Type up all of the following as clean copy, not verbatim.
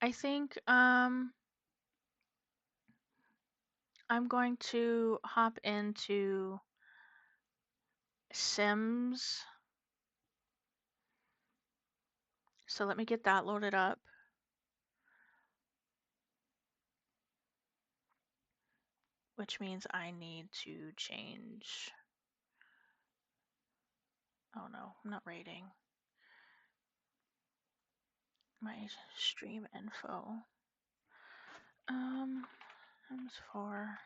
I think I'm going to hop into Sims. So let me get that loaded up. Which means I need to change. Oh no, I'm not rating. My stream info. Sims 4.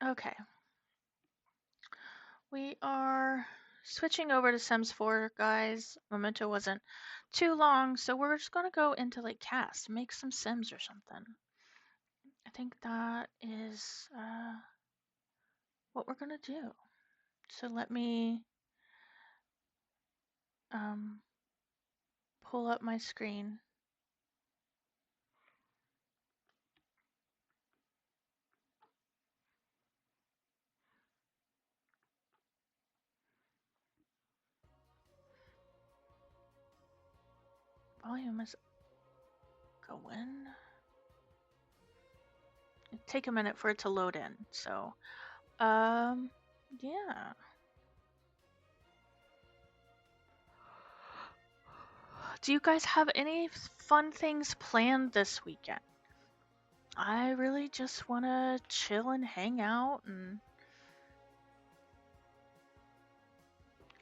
Okay. We are switching over to Sims 4, guys. Memento wasn't too long, so we're just gonna go into like CAS, make some Sims or something. I think that is what we're gonna do. So let me pull up my screen. Volume is going. It'll take a minute for it to load in. So, yeah. Do you guys have any fun things planned this weekend? I really just want to chill and hang out and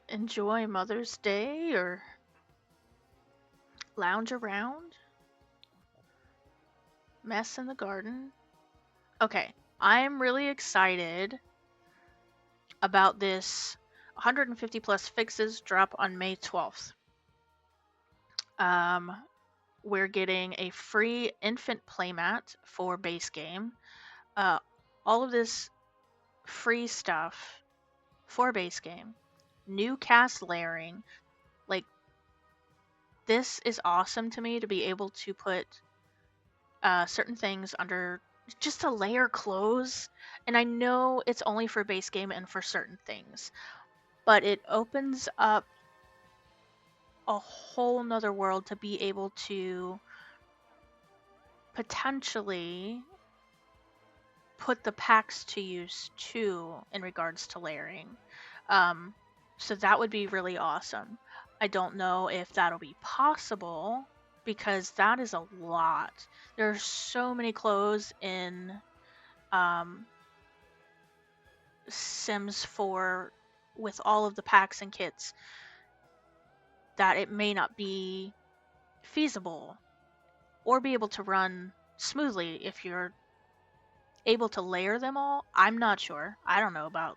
enjoy Mother's Day or lounge around, mess in the garden. Okay, I'm really excited about this 150 plus fixes drop on May 12th. We're getting a free infant playmat for base game. All of this free stuff for base game. New cast layering. Like, this is awesome to me to be able to put certain things under just to layer clothes. And I know it's only for base game and for certain things, but it opens up a whole nother world to be able to potentially put the packs to use too in regards to layering. So that would be really awesome. I don't know if that'll be possible because that is a lot. There's so many clothes in Sims 4 with all of the packs and kits that it may not be feasible or be able to run smoothly if you're able to layer them all. I'm not sure. I don't know about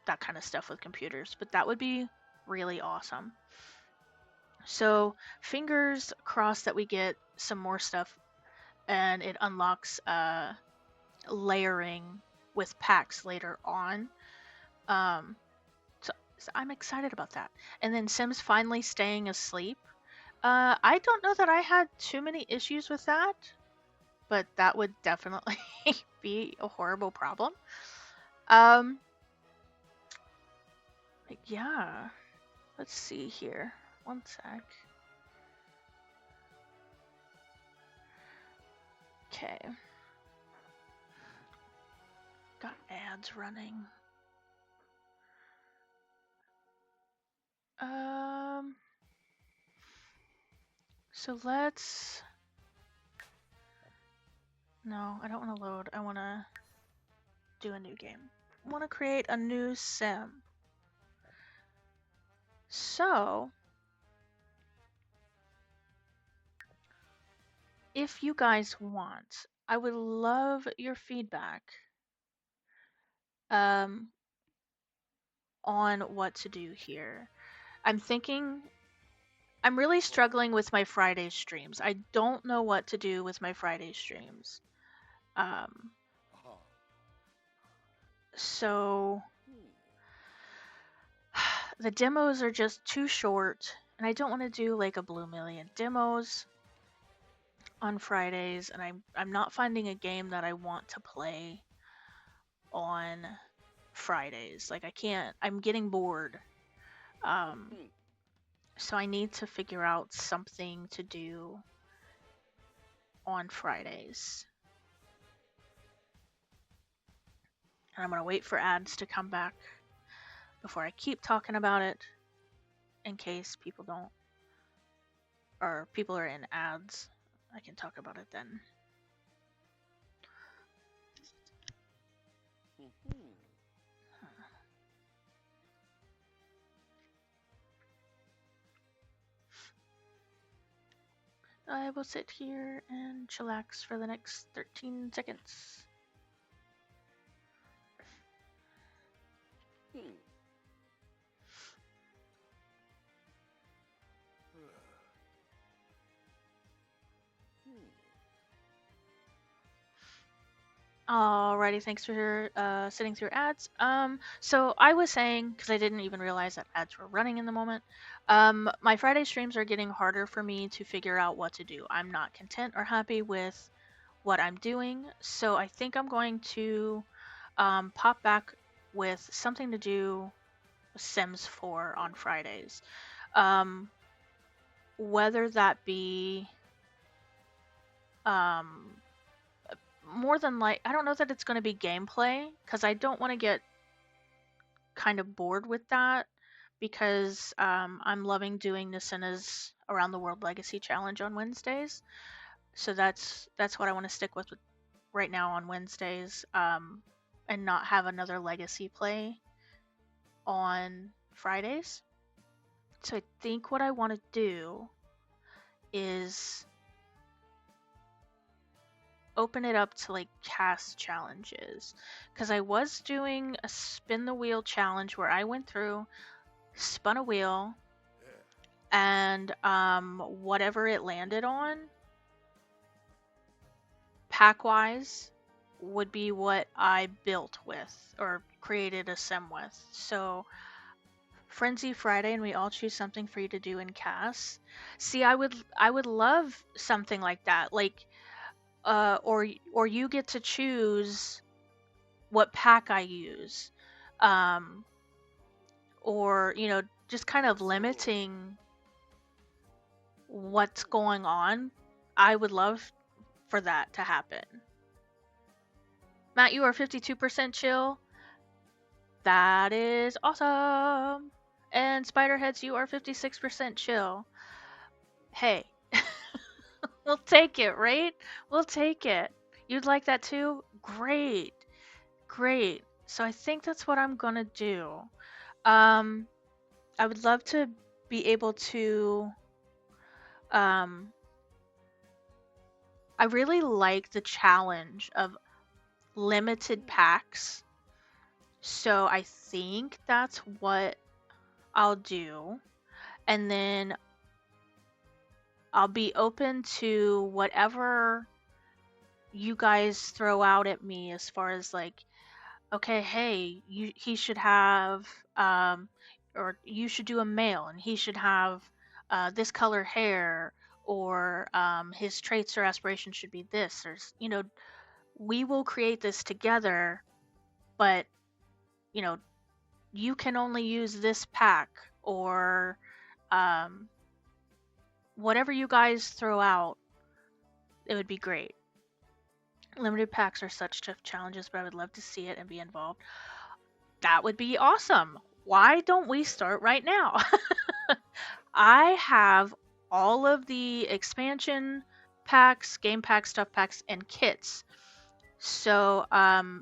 that kind of stuff with computers, but that would be really awesome. So fingers crossed that we get some more stuff and it unlocks layering with packs later on. So I'm excited about that. And then Sims finally staying asleep. I don't know that I had too many issues with that, but that would definitely be a horrible problem. Yeah. Let's see here. One sec. Okay. Got ads running. So let's... No, I don't want to load. I want to do a new game. I want to create a new sim. So, if you guys want, I would love your feedback on what to do here. I'm really struggling with my Friday streams. I don't know what to do with my Friday streams. So the demos are just too short, and I don't want to do like a blue million demos on Fridays, and I'm not finding a game that I want to play on Fridays. Like I can't. I'm getting bored. Um, so I need to figure out something to do on Fridays. And I'm gonna wait for ads to come back before I keep talking about it, in case people don't, or people are in ads. I can talk about it then. I will sit here and chillax for the next 13 seconds. Alrighty, thanks for sitting through ads. So I was saying, because I didn't even realize that ads were running in the moment, my Friday streams are getting harder for me to figure out what to do. I'm not content or happy with what I'm doing, so I think I'm going to pop back with something to do with Sims 4 on Fridays. Whether that be more than like, I don't know that it's going to be gameplay, because I don't want to get kind of bored with that, because I'm loving doing Nisina's Around the World Legacy Challenge on Wednesdays. So that's what I want to stick with right now on Wednesdays, and not have another Legacy play on Fridays. So I think what I want to do is open it up to like CAS challenges, because I was doing a spin the wheel challenge where I went through, spun a wheel, and whatever it landed on, pack wise, would be what I built with or created a sim with. So Frenzy Friday, and we all choose something for you to do in CAS. See, I would love something like that, like or you get to choose what pack I use, or just kind of limiting what's going on. I would love for that to happen. Matt, you are 52% chill. That is awesome. And Spiderheads, you are 56% chill. Hey, we'll take it, right? We'll take it. You'd like that too? Great. Great. So I think that's what I'm gonna do. I would love to be able to, I really like the challenge of limited packs. So I think that's what I'll do. And then I'll be open to whatever you guys throw out at me, as far as like, okay, hey, he should have, or you should do a male, and he should have this color hair, or his traits or aspirations should be this, or we will create this together, but you can only use this pack, or whatever you guys throw out. It would be great. Limited packs are such tough challenges, but I would love to see it and be involved. That would be awesome. Why don't we start right now? I have all of the expansion packs, game packs, stuff packs, and kits. So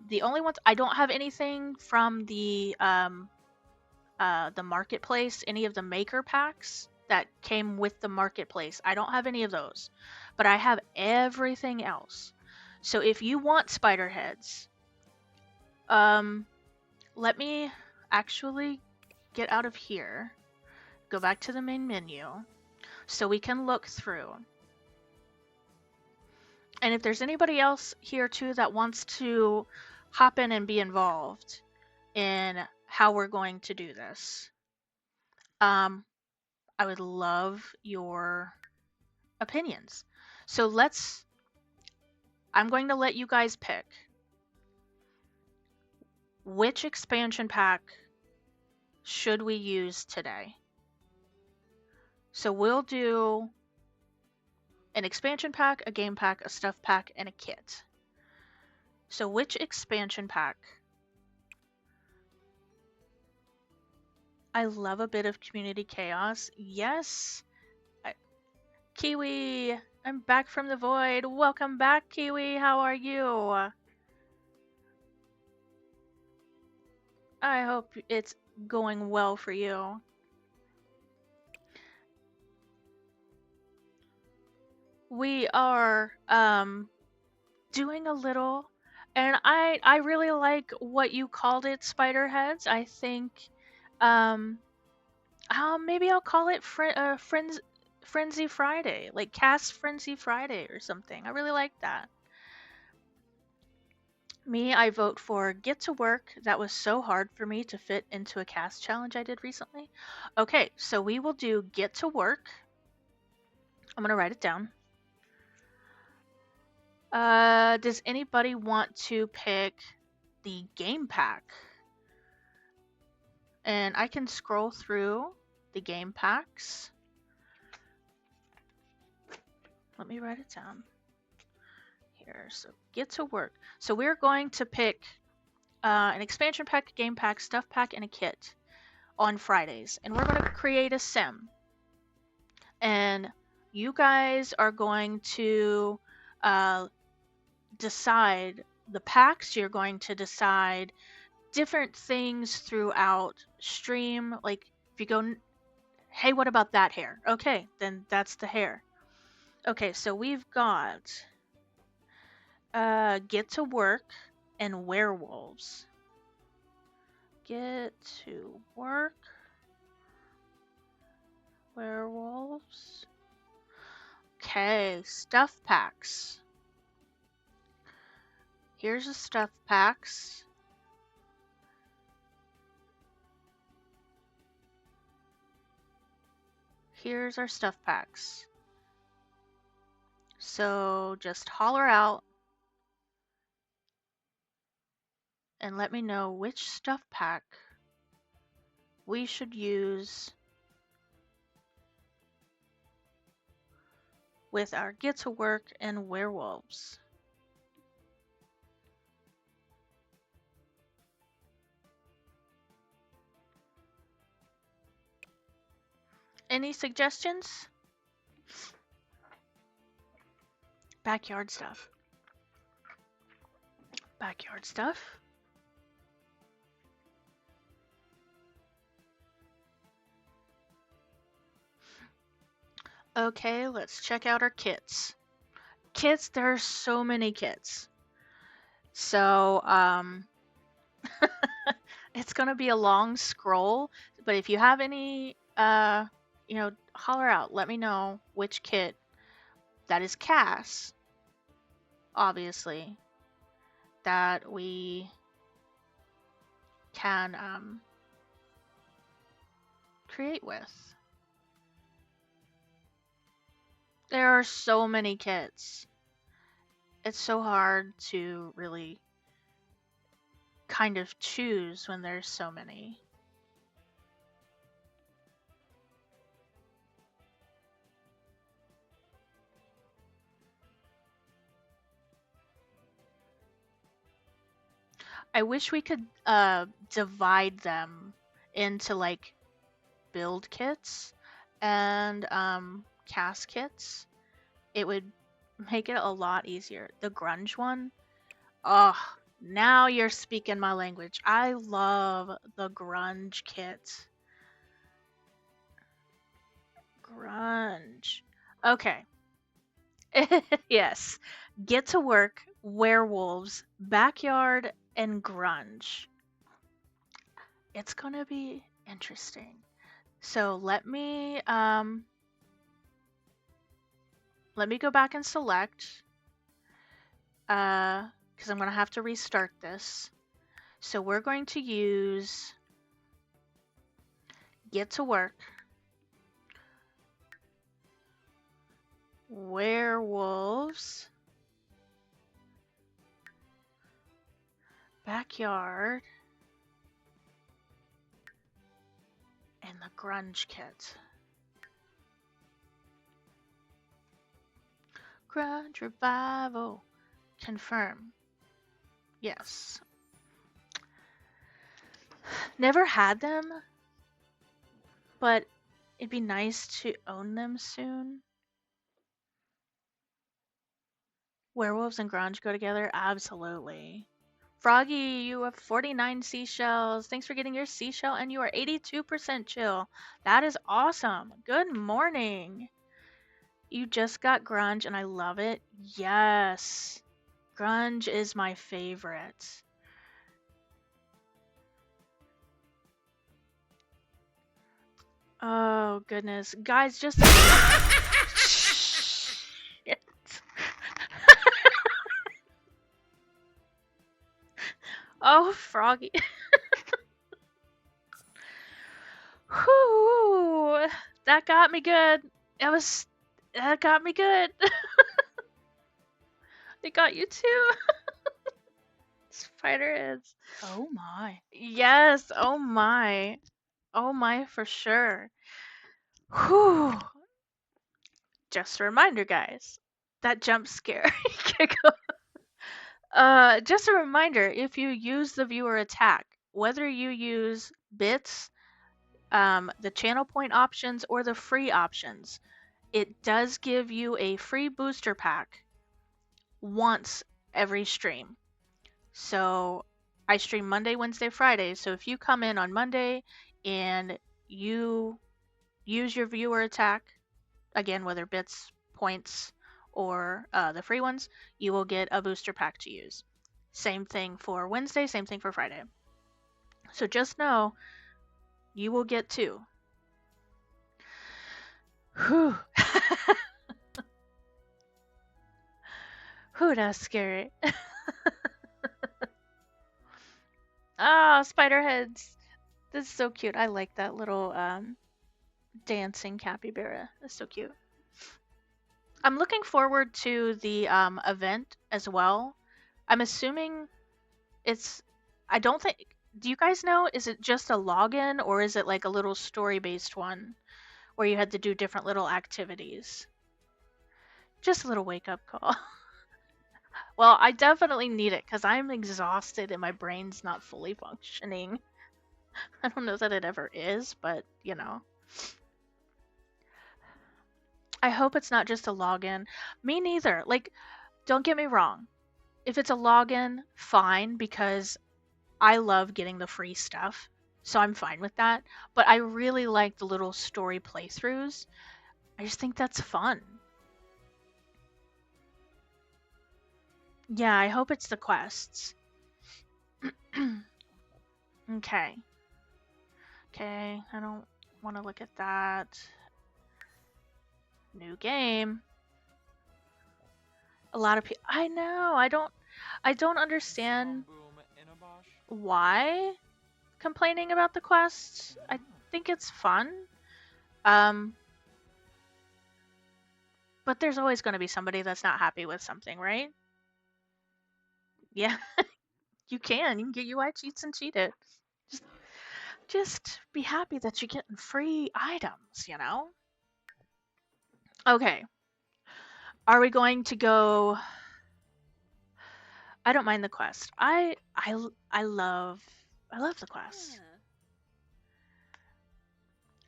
the only ones I don't have anything from the marketplace, any of the maker packs that came with the marketplace. I don't have any of those, but I have everything else. So if you want spider heads, let me actually get out of here, go back to the main menu, so we can look through. And if there's anybody else here too that wants to hop in and be involved in how we're going to do this, I would love your opinions. So I'm going to let you guys pick which expansion pack should we use today. So we'll do an expansion pack, a game pack, a stuff pack, and a kit. So which expansion pack? I love a bit of community chaos. Yes. Kiwi, I'm back from the void. Welcome back, Kiwi. How are you? I hope it's going well for you. We are doing a little, and I really like what you called it, spider heads. I think maybe I'll call it Frenzy Friday, like CAS Frenzy Friday or something. I really like that. Me, I vote for Get to Work. That was so hard for me to fit into a CAS challenge I did recently. Okay, so we will do Get to Work. I'm gonna write it down. Does anybody want to pick the game pack? And I can scroll through the game packs. Let me write it down here. So Get to Work. So we're going to pick an expansion pack, game pack, stuff pack, and a kit on Fridays. And we're going to create a sim. And you guys are going to decide the packs. You're going to decide different things throughout stream. Like if you go, hey, what about that hair? Okay, then that's the hair. Okay, so we've got Get to Work and Werewolves. Get to Work, Werewolves. Okay, stuff packs. Here's the stuff packs. Here's our stuff packs. So just holler out and let me know which stuff pack we should use with our Get to Work and Werewolves. Any suggestions? Backyard stuff. Backyard stuff. Okay, let's check out our kits. Kits, there are so many kits. So, it's gonna be a long scroll, but if you have any, holler out. Let me know which kit that is CAS, obviously, that we can create with. There are so many kits. It's so hard to really kind of choose when there's so many. I wish we could divide them into like build kits and CAS kits. It would make it a lot easier. The grunge one, oh, now you're speaking my language. I love the grunge kit. Grunge. Okay. Yes. Get to Work, Werewolves, Backyard, and Grunge. It's gonna be interesting. So let me go back and select because I'm gonna have to restart this. So we're going to use Get to work. Werewolves. Backyard. And the grunge kit. Grunge Revival. Confirm. Yes. Never had them, but it'd be nice to own them soon. Werewolves and grunge go together? Absolutely. Froggy, you have 49 seashells. Thanks for getting your seashell, and you are 82% chill. That is awesome. Good morning. You just got grunge, and I love it. Yes. Grunge is my favorite. Oh, goodness. Guys, just... Shit. Oh, Froggy. Whew. That got me good. That got me good. It got you too. Spider heads. Oh my. Yes, oh my. Oh my, for sure. Whew. Just a reminder, guys. That jump scare. Just a reminder, if you use the viewer attack, whether you use bits, the channel point options, or the free options, it does give you a free booster pack once every stream. So I stream Monday, Wednesday, Friday. So if you come in on Monday and you use your viewer attack, again, whether bits, points, or the free ones, you will get a booster pack to use. Same thing for Wednesday, same thing for Friday. So just know you will get two. Whew. Whew, that's scary. Oh, spider heads. This is so cute. I like that little dancing capybara. That's so cute. I'm looking forward to the event as well. I'm assuming it's. I don't think. Do you guys know? Is it just a login or is it like a little story based one where you had to do different little activities? Just a little wake up call. Well, I definitely need it because I'm exhausted and my brain's not fully functioning. I don't know that it ever is, but you know. I hope it's not just a login. Me neither. Like, don't get me wrong. If it's a login, fine, because I love getting the free stuff. So I'm fine with that. But I really like the little story playthroughs. I just think that's fun. Yeah, I hope it's the quests. Okay. Okay, I don't want to look at that. New game. A lot of people. I know. I don't understand why complaining about the quests. I think it's fun. But there's always going to be somebody that's not happy with something, right? Yeah, you can. You can get UI cheats and cheat it. Just be happy that you're getting free items, you know? Okay. Are we going to go? I don't mind the quest. I love the quest.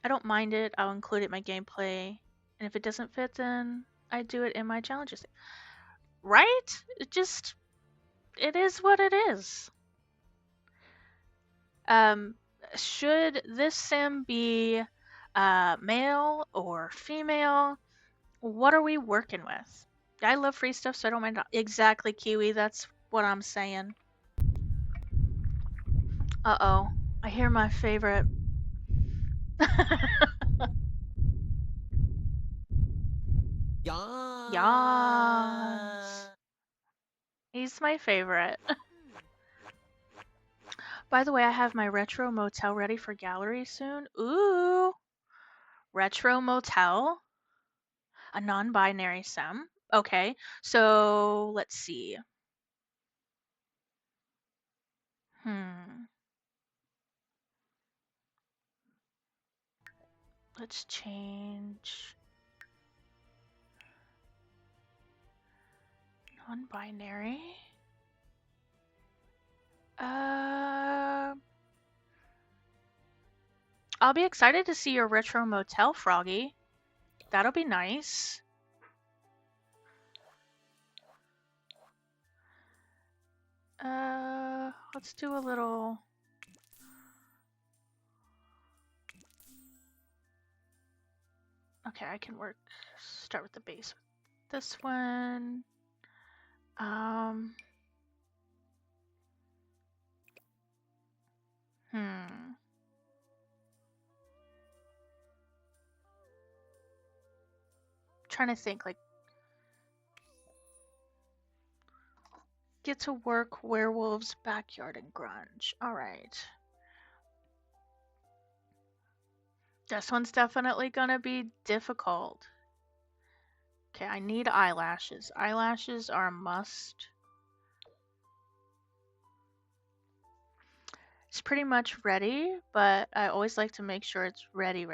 I don't mind it. I'll include it in my gameplay. And if it doesn't fit, then I do it in my challenges. Right? It is what it is. Should this sim be male or female? What are we working with? I love free stuff, so I don't mind. Exactly, Kiwi. That's what I'm saying. Uh-oh. I hear my favorite. Yas. He's my favorite. By the way, I have my retro motel ready for gallery soon. Ooh, retro motel, a non-binary sim. Okay, so let's see. Hmm. Let's change non-binary. Uh, I'll be excited to see your retro motel, Froggy. That'll be nice. Let's do a little. Okay, I can start with the base with this one. Hmm. Trying to think, like, get to work, werewolves, backyard, and grunge. All right. This one's definitely gonna be difficult. Okay, I need eyelashes. Eyelashes are a must. It's pretty much ready, but I always like to make sure it's ready.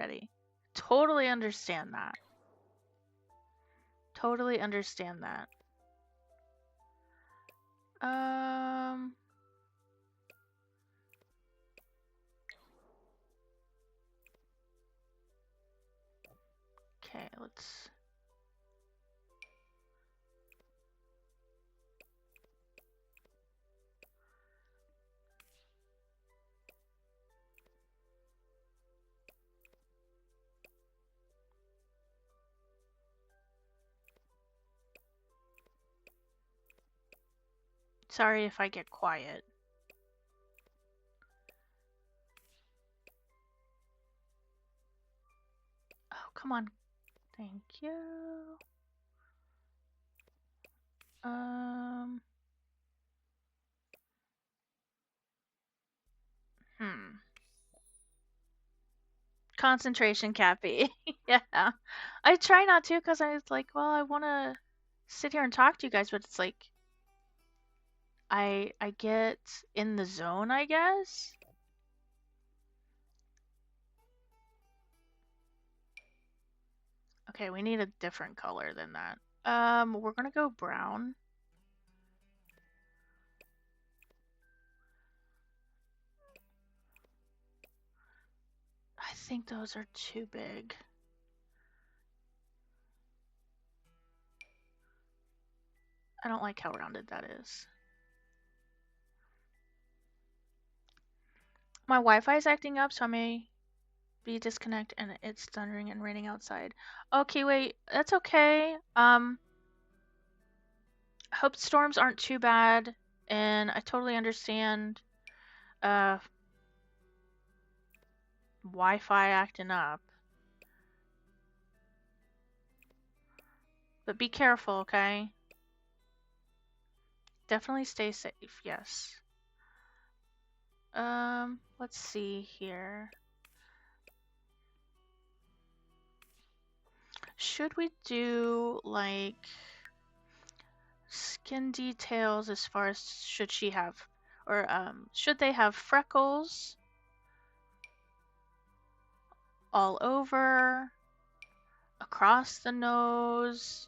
Totally understand that. Totally understand that. Okay, let's. Sorry if I get quiet. Oh, come on. Thank you. Hmm. Concentration, Cappy. Yeah. I try not to because I was like, well, I want to sit here and talk to you guys, but it's like I get in the zone, I guess. Okay, we need a different color than that. We're gonna go brown. I think those are too big. I don't like how rounded that is. My Wi-Fi is acting up, so I may be disconnect and it's thundering and raining outside. Okay, wait, that's okay. Hope storms aren't too bad, and I totally understand uh Wi-Fi acting up. But be careful, okay? Definitely stay safe, yes. Let's see here. Should we do like skin details as far as should she have or should they have freckles all over, across the nose?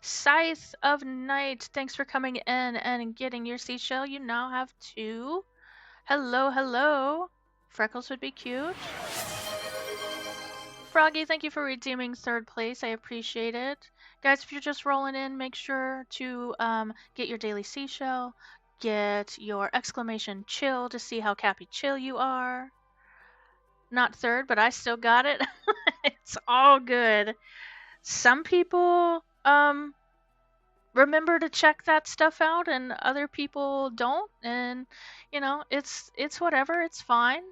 Scythe of Night, thanks for coming in and getting your seashell. You now have two. Hello, hello. Freckles would be cute. Froggy, thank you for redeeming third place. I appreciate it. Guys, if you're just rolling in, make sure to get your daily seashell, get your exclamation chill to see how Cappy chill you are. Not third, but I still got it. It's all good. Some people remember to check that stuff out and other people don't, and you know, it's whatever, it's fine.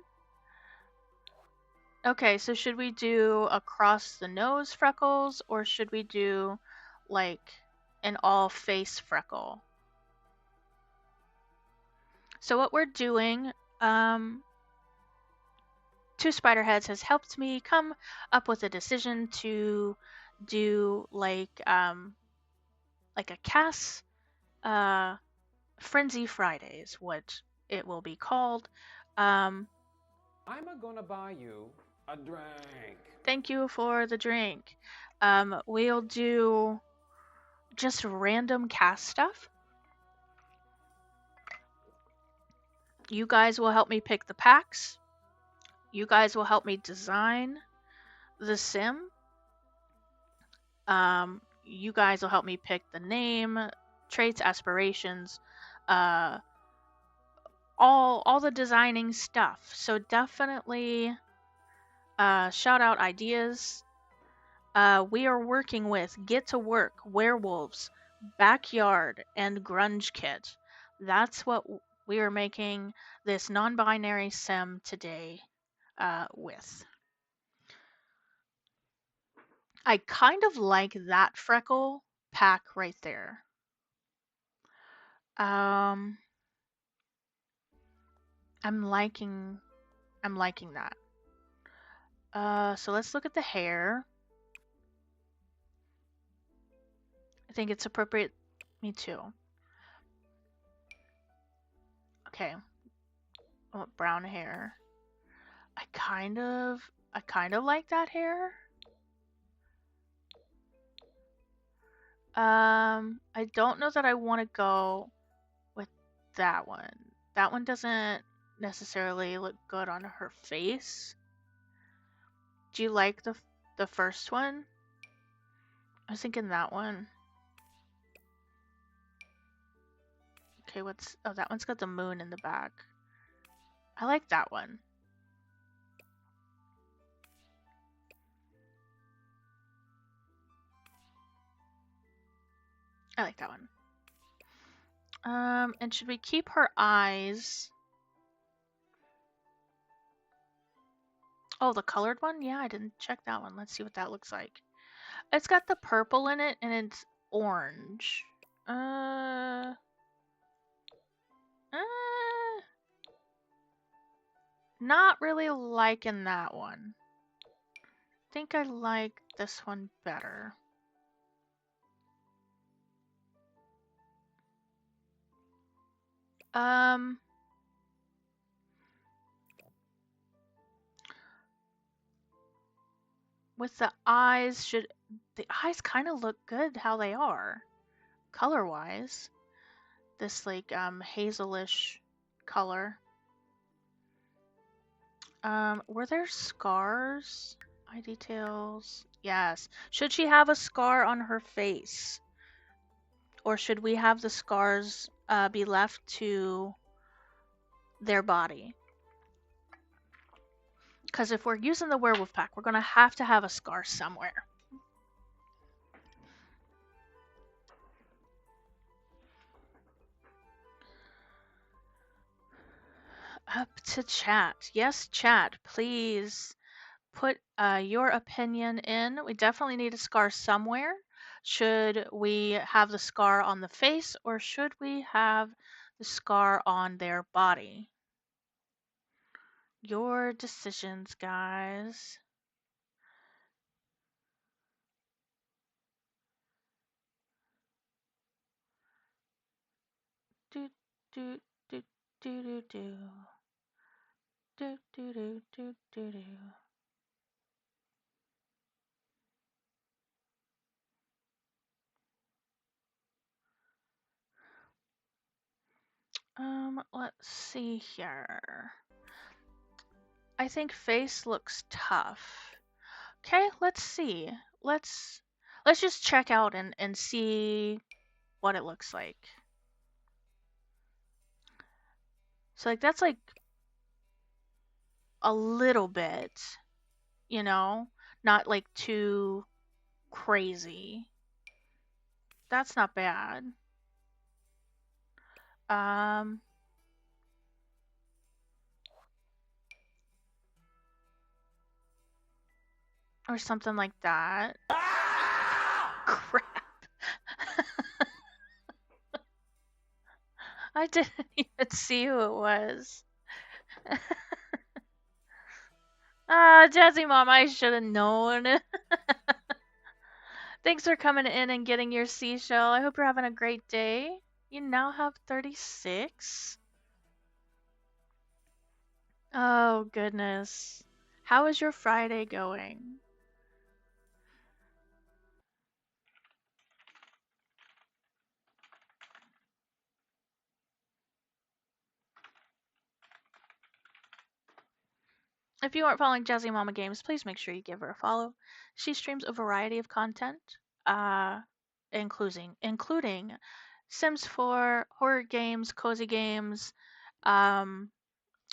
Okay, so should we do across the nose freckles or should we do like an all face freckle? So what we're doing, Two Spiderheads has helped me come up with a decision to do like a CAS Frenzy Fridays, what it will be called. I'm gonna buy you a drink. Thank you for the drink. We'll do just random CAS stuff. You guys will help me pick the packs. You guys will help me design the sim. You guys will help me pick the name, traits, aspirations, uh, all the designing stuff. So definitely shout out ideas. We are working with Get to Work, Werewolves, Backyard, and Grunge Kit. That's what we are making this non-binary sim today with. I kind of like that freckle pack right there. Um, I'm liking that. So let's look at the hair. I think it's appropriate. Me too. Okay. I want brown hair. I kind of like that hair. I don't know that I want to go with that one. That one doesn't necessarily look good on her face. Do you like the first one? I was thinking that one. Okay, that one's got the moon in the back. I like that one. I like that one. And should we keep her eyes? Oh, the colored one? Yeah, I didn't check that one. Let's see what that looks like. It's got the purple in it and it's orange. Uh, Not really liking that one. I think I like this one better. Um, with the eyes, the eyes kind of look good how they are, color-wise. This like hazelish color. Were there scars? Eye details. Yes. Should she have a scar on her face? Or should we have the scars be left to their body? Because if we're using the werewolf pack, we're going to have a scar somewhere. Up to chat. Yes, chat. Please put your opinion in. We definitely need a scar somewhere. Should we have the scar on the face or should we have the scar on their body? Your decisions, guys. Do do do do do do do do do do do do. Let's see here. I think face looks tough. Okay, let's see. Let's let's just check out and see what it looks like. So like that's like a little bit, you know, not like too crazy. That's not bad. Um or something like that. Crap. I didn't even see who it was. Ah, Jazzy Mom, I should have known. Thanks for coming in and getting your seashell. I hope you're having a great day. You now have 36. Oh, goodness. How is your Friday going? If you aren't following Jazzy Mama Games, please make sure you give her a follow. She streams a variety of content, uh, including Sims 4, horror games, cozy games, um,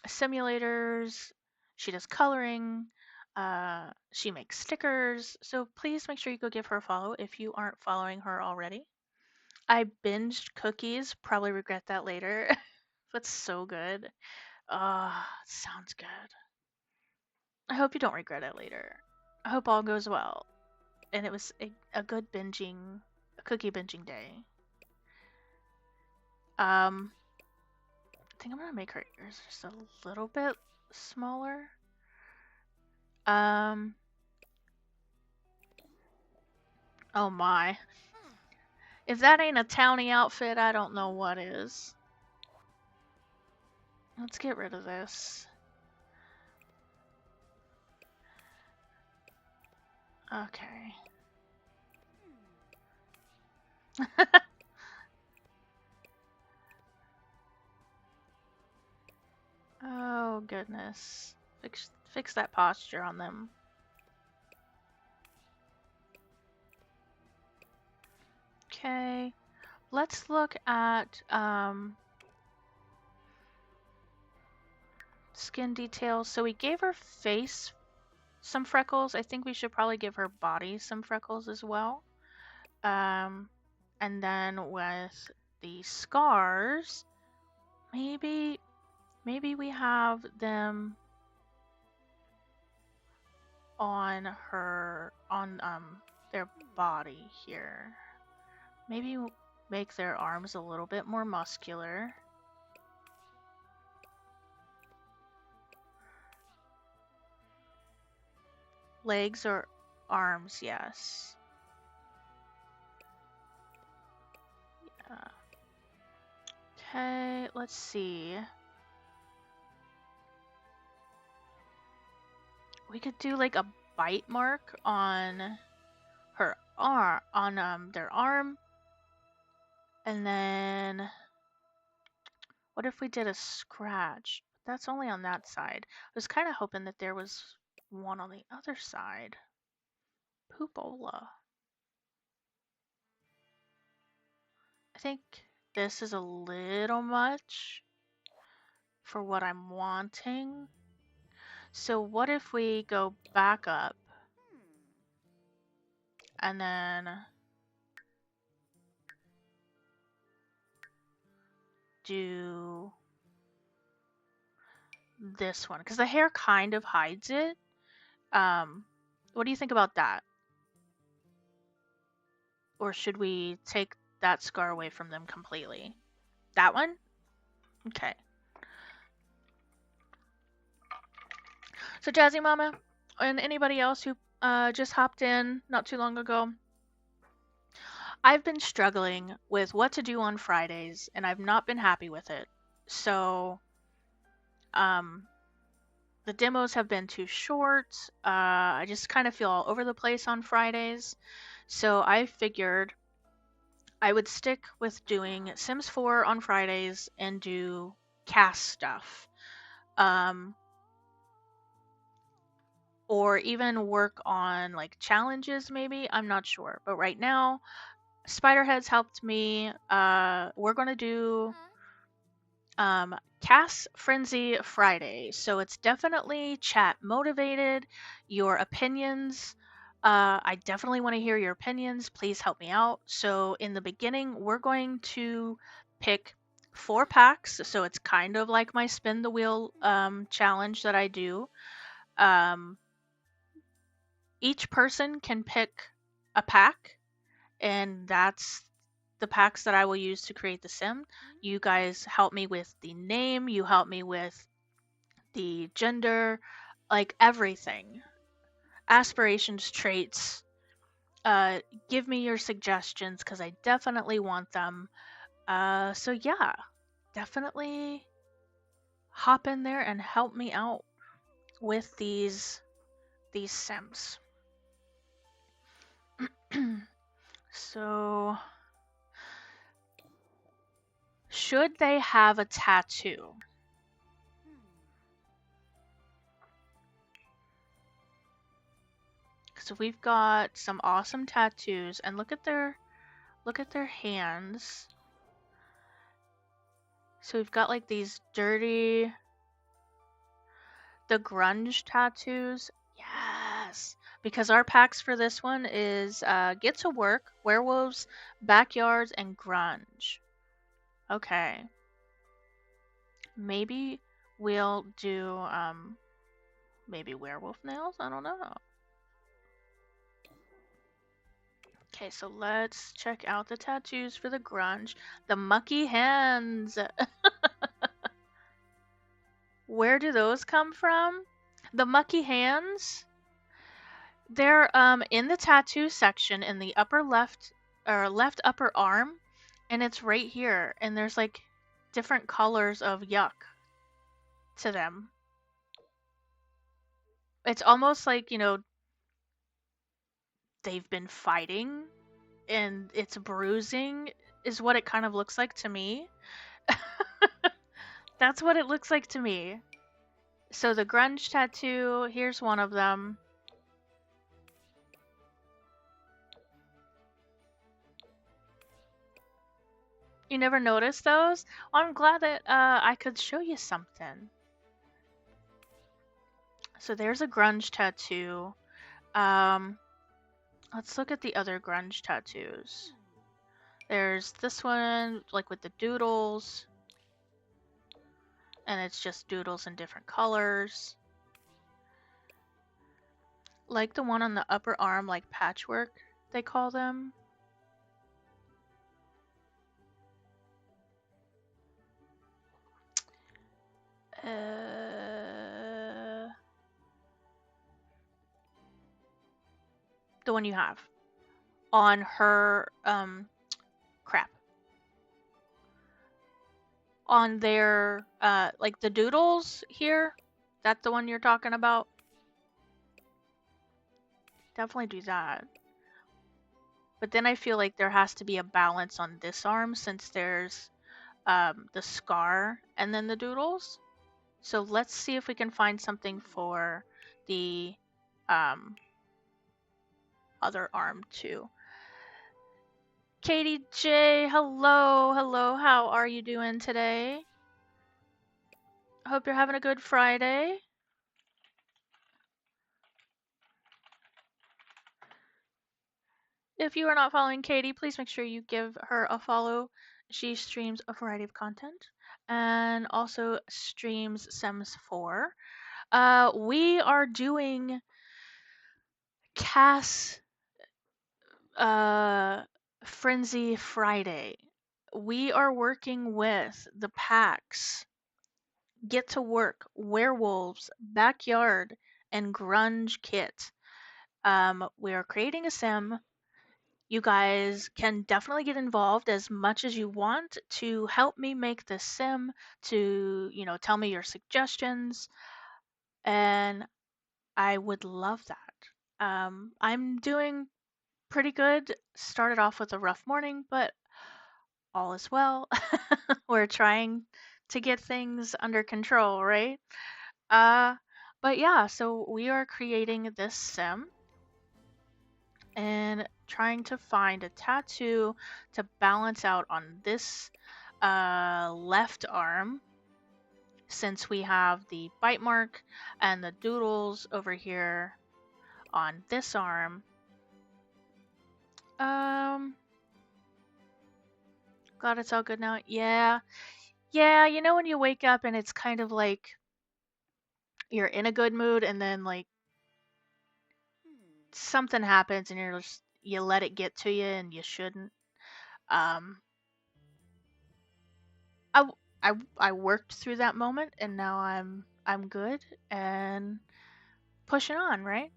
simulators. She does coloring. She makes stickers. So please make sure you go give her a follow if you aren't following her already. I binged cookies. Probably regret that later. But so good. Sounds good. I hope you don't regret it later. I hope all goes well. And it was a good a cookie binging day. I think I'm gonna make her ears just a little bit smaller. Um, oh my. If that ain't a townie outfit, I don't know what is. Let's get rid of this. Okay. Oh goodness. Fix that posture on them. Okay. Let's look at skin details. So we gave her face some freckles. I think we should probably give her body some freckles as well. And then with the scars, maybe we have them on their body here. Maybe make their arms a little bit more muscular. Legs or arms, yes. Yeah. Okay, let's see. We could do like a bite mark on her arm, on their arm. And then what if we did a scratch? That's only on that side. I was kind of hoping that there was one on the other side. Poopola. I think this is a little much for what I'm wanting. So what if we go back up and then do this one? Because the hair kind of hides it. What do you think about that? Or should we take that scar away from them completely? That one? Okay. So Jazzy Mama and anybody else who just hopped in not too long ago, I've been struggling with what to do on Fridays and I've not been happy with it. So the demos have been too short. I just kind of feel all over the place on Fridays. So I figured I would stick with doing Sims 4 on Fridays and do CAS stuff. Or even work on like challenges maybe. I'm not sure. But right now, Spiderhead's helped me. We're going to do CAS Frenzy Friday. So it's definitely chat motivated. Your opinions. I definitely want to hear your opinions. Please help me out. So in the beginning, we're going to pick 4 packs. So it's kind of like my spin the wheel challenge that I do. Each person can pick a pack, and that's the packs that I will use to create the sim. You guys help me with the name, you help me with the gender, like everything. Aspirations, traits. Give me your suggestions because I definitely want them. So yeah, definitely hop in there and help me out with these sims. So should they have a tattoo? So we've got some awesome tattoos, and look at their hands. So we've got like these dirty, the grunge tattoos. Yes, because our packs for this one is Get to Work, Werewolves, Backyards, and Grunge. Okay, maybe we'll do maybe werewolf nails. I don't know. Okay, so let's check out the tattoos for the grunge. The mucky hands. Where do those come from? The mucky hands? They're in the tattoo section in the upper left or left upper arm, and it's right here, and there's like different colors of yuck to them. It's almost like, they've been fighting and it's bruising is what it kind of looks like to me. That's what it looks like to me. So the grunge tattoo, here's one of them. You never noticed those? Well, I'm glad that I could show you something. So there's a grunge tattoo. Um, let's look at the other grunge tattoos. There's this one, like with the doodles, and it's just doodles in different colors. Like the one on the upper arm, like patchwork, they call them. The one you have on her crap. On their like the doodles here. That's the one you're talking about. Definitely do that. But then I feel like there has to be a balance on this arm since there's the scar and then the doodles. So let's see if we can find something for the other arm too. Katie J, hello, hello. How are you doing today? I hope you're having a good Friday. If you are not following Katie, please make sure you give her a follow. She streams a variety of content and also streams Sims 4. We are doing CAS Frenzy Friday. We are working with the packs Get to Work, Werewolves, Backyard, and Grunge Kit. We are creating a sim. You guys can definitely get involved as much as you want to help me make this sim, to, tell me your suggestions, and I would love that. I'm doing pretty good. Started off with a rough morning, but all is well. We're trying to get things under control, right? Uh, but yeah, so we are creating this sim and trying to find a tattoo to balance out on this left arm, since we have the bite mark and the doodles over here on this arm. God, it's all good now. Yeah. Yeah, when you wake up and it's kind of like you're in a good mood and then like something happens and you let it get to you and you shouldn't. Um, I, I worked through that moment, and now I'm good and pushing on, right?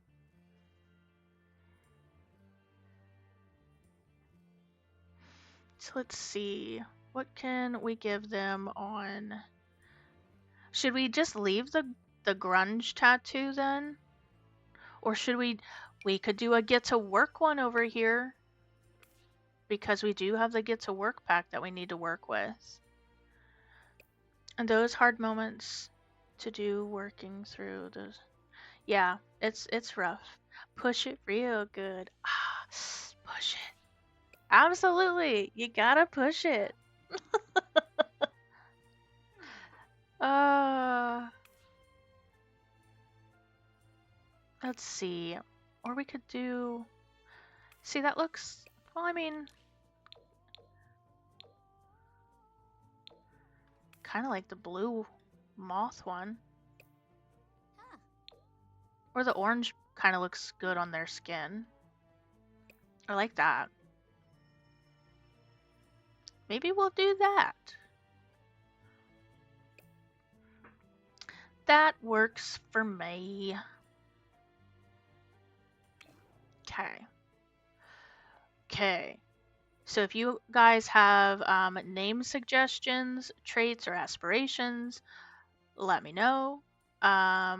So let's see. What can we give them on? Should we just leave the grunge tattoo then? Or should we could do a get to work one over here because we do have the get to work pack that we need to work with. And those hard moments to do working through those. Yeah, it's rough. Push it real good. Ah, push it. Absolutely. You gotta push it. Uh, let's see. Or we could do. See, that looks. Well, I mean, kind of like the blue moth one. Or the orange kind of looks good on their skin. I like that. Maybe we'll do that. That works for me. Okay. Okay. So if you guys have name suggestions, traits, or aspirations, let me know. Yeah,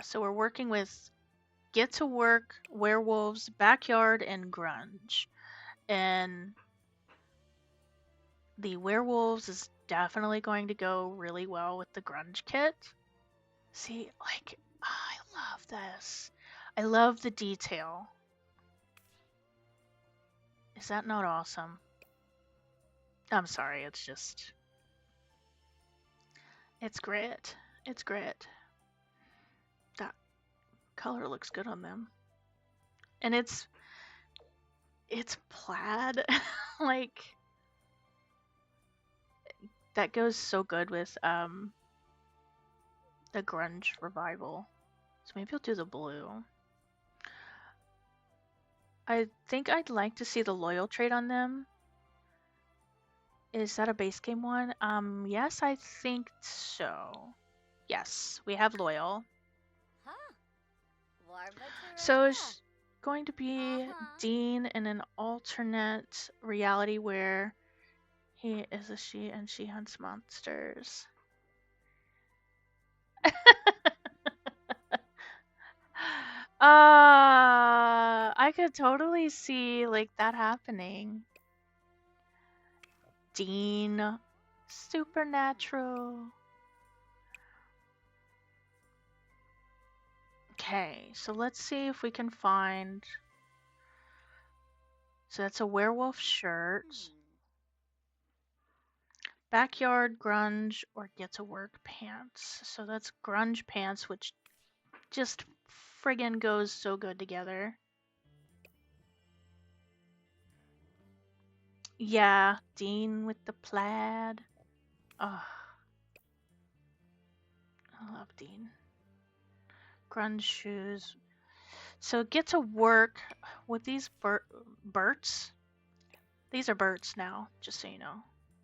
so we're working with Get to Work, Werewolves, Backyard, and Grunge. And the Werewolves is definitely going to go really well with the Grunge kit. See, like, I love this. I love the detail. Is that not awesome? I'm sorry, it's just. It's great. It's great. That color looks good on them. And it's plaid. Like that goes so good with the Grunge Revival. So maybe I'll do the blue. I think I'd like to see the loyal trait on them. Is that a base game one? Yes, I think so. Yes, we have loyal. So it's going to be Dean in an alternate reality where he is a she and she hunts monsters. I could totally see like that happening. Dean, supernatural. Okay, so let's see if we can find. So that's a werewolf shirt. Backyard grunge or get to work pants. So that's grunge pants, which just friggin' goes so good together. Yeah, Dean with the plaid. Oh, I love Dean. Grunge shoes. So get to work with these Berts. These are Berts now, just so you know.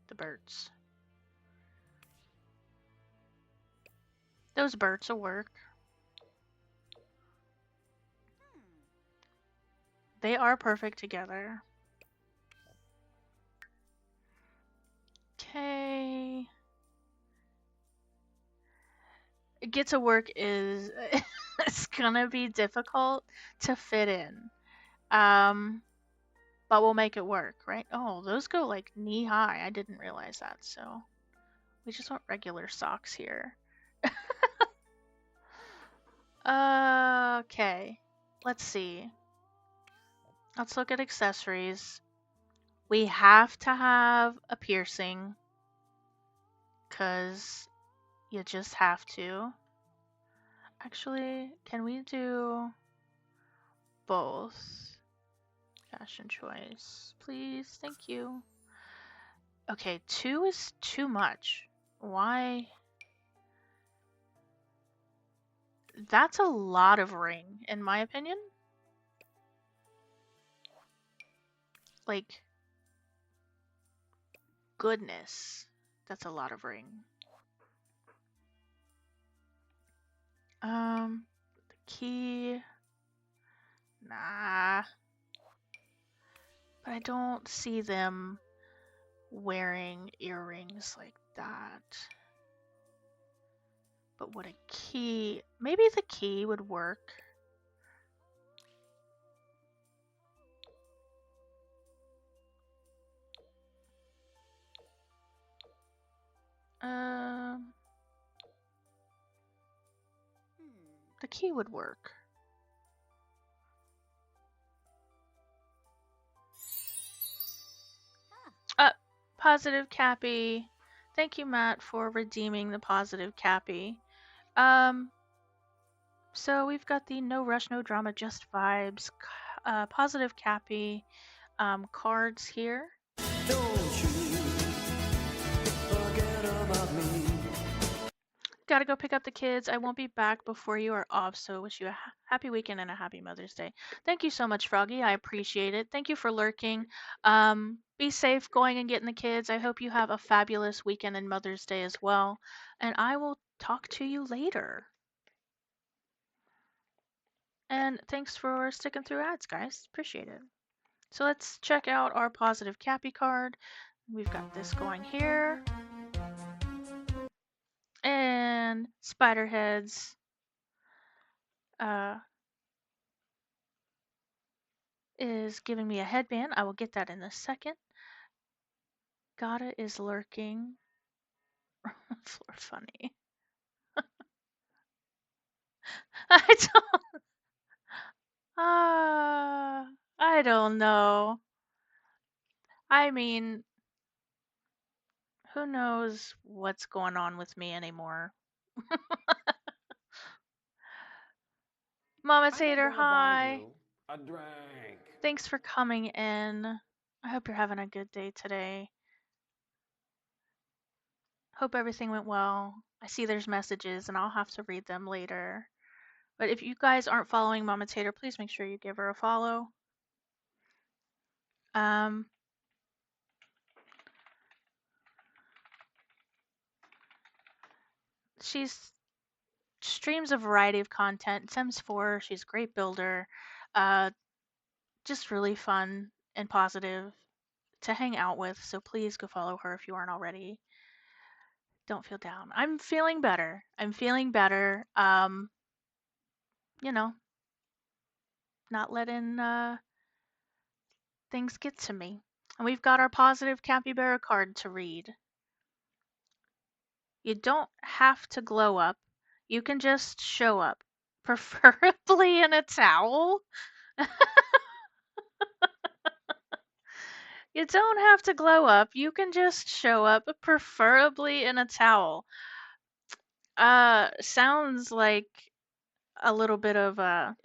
The Berts. Those Berts will work. They are perfect together. Okay. Get to work is it's gonna be difficult to fit in. But we'll make it work, right? Oh, those go like knee high. I didn't realize that, so we just want regular socks here. Okay. Let's see. Let's look at accessories. We have to have a piercing because you just have to. Actually, can we do both? Fashion choice, please. Thank you. Okay, 2 is too much. Why? That's a lot of ring, in my opinion. like, goodness. That's a lot of ring. The key. Nah. But I don't see them wearing earrings like that. But would a key... Maybe the key would work. The key would work. Positive Cappy. Thank you, Matt, for redeeming the positive Cappy. So we've got the no rush, no drama, just vibes, positive Cappy, cards here. Don't you forget about me. Gotta go pick up the kids. I won't be back before you are off, so wish you a happy weekend and a happy Mother's Day. Thank you so much, Froggy. I appreciate it. Thank you for lurking. Be safe going and getting the kids. I hope you have a fabulous weekend and Mother's Day as well. And I will talk to you later. And thanks for sticking through ads, guys. Appreciate it. So let's check out our positive Cappy card. We've got this going here. And Spiderheads is giving me a headband. I will get that in a second. Gata is lurking. For funny. I don't know. I mean, who knows what's going on with me anymore? Mama Tater, hi. A drink. Thanks for coming in. I hope you're having a good day today. Hope everything went well. I see there's messages and I'll have to read them later. But if you guys aren't following Mama Tater, please make sure you give her a follow. She's streams a variety of content. Sims 4, she's a great builder. Just really fun and positive to hang out with. So please go follow her if you aren't already. Don't feel down. I'm feeling better. You know, not letting things get to me. And we've got our positive capybara card to read. You don't have to glow up. You can just show up, preferably in a towel. You don't have to glow up. You can just show up, preferably in a towel. Sounds like a little bit of a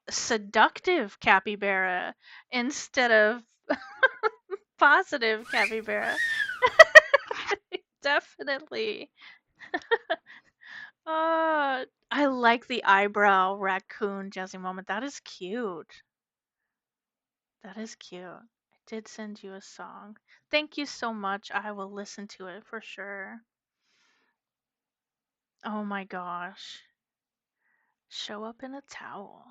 seductive capybara instead of positive capybara. Definitely. I like the eyebrow raccoon Jesse moment. That is cute. That is cute. I did send you a song. Thank you so much. I will listen to it for sure. Oh my gosh. Show up in a towel.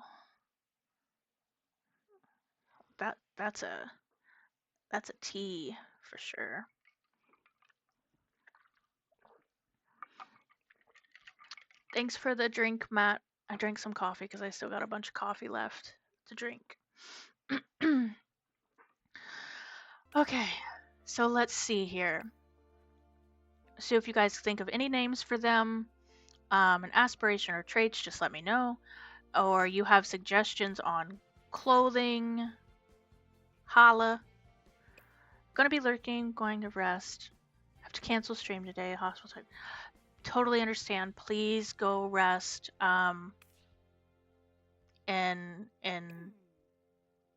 That's a T for sure. Thanks for the drink, Matt. I drank some coffee because I still got a bunch of coffee left to drink. Okay, so let's see here. So if you guys think of any names for them, an aspiration or traits, just let me know. Or you have suggestions on clothing, holla. Gonna be lurking, going to rest. Have to cancel stream today, hospital time. Totally understand. Please go rest. And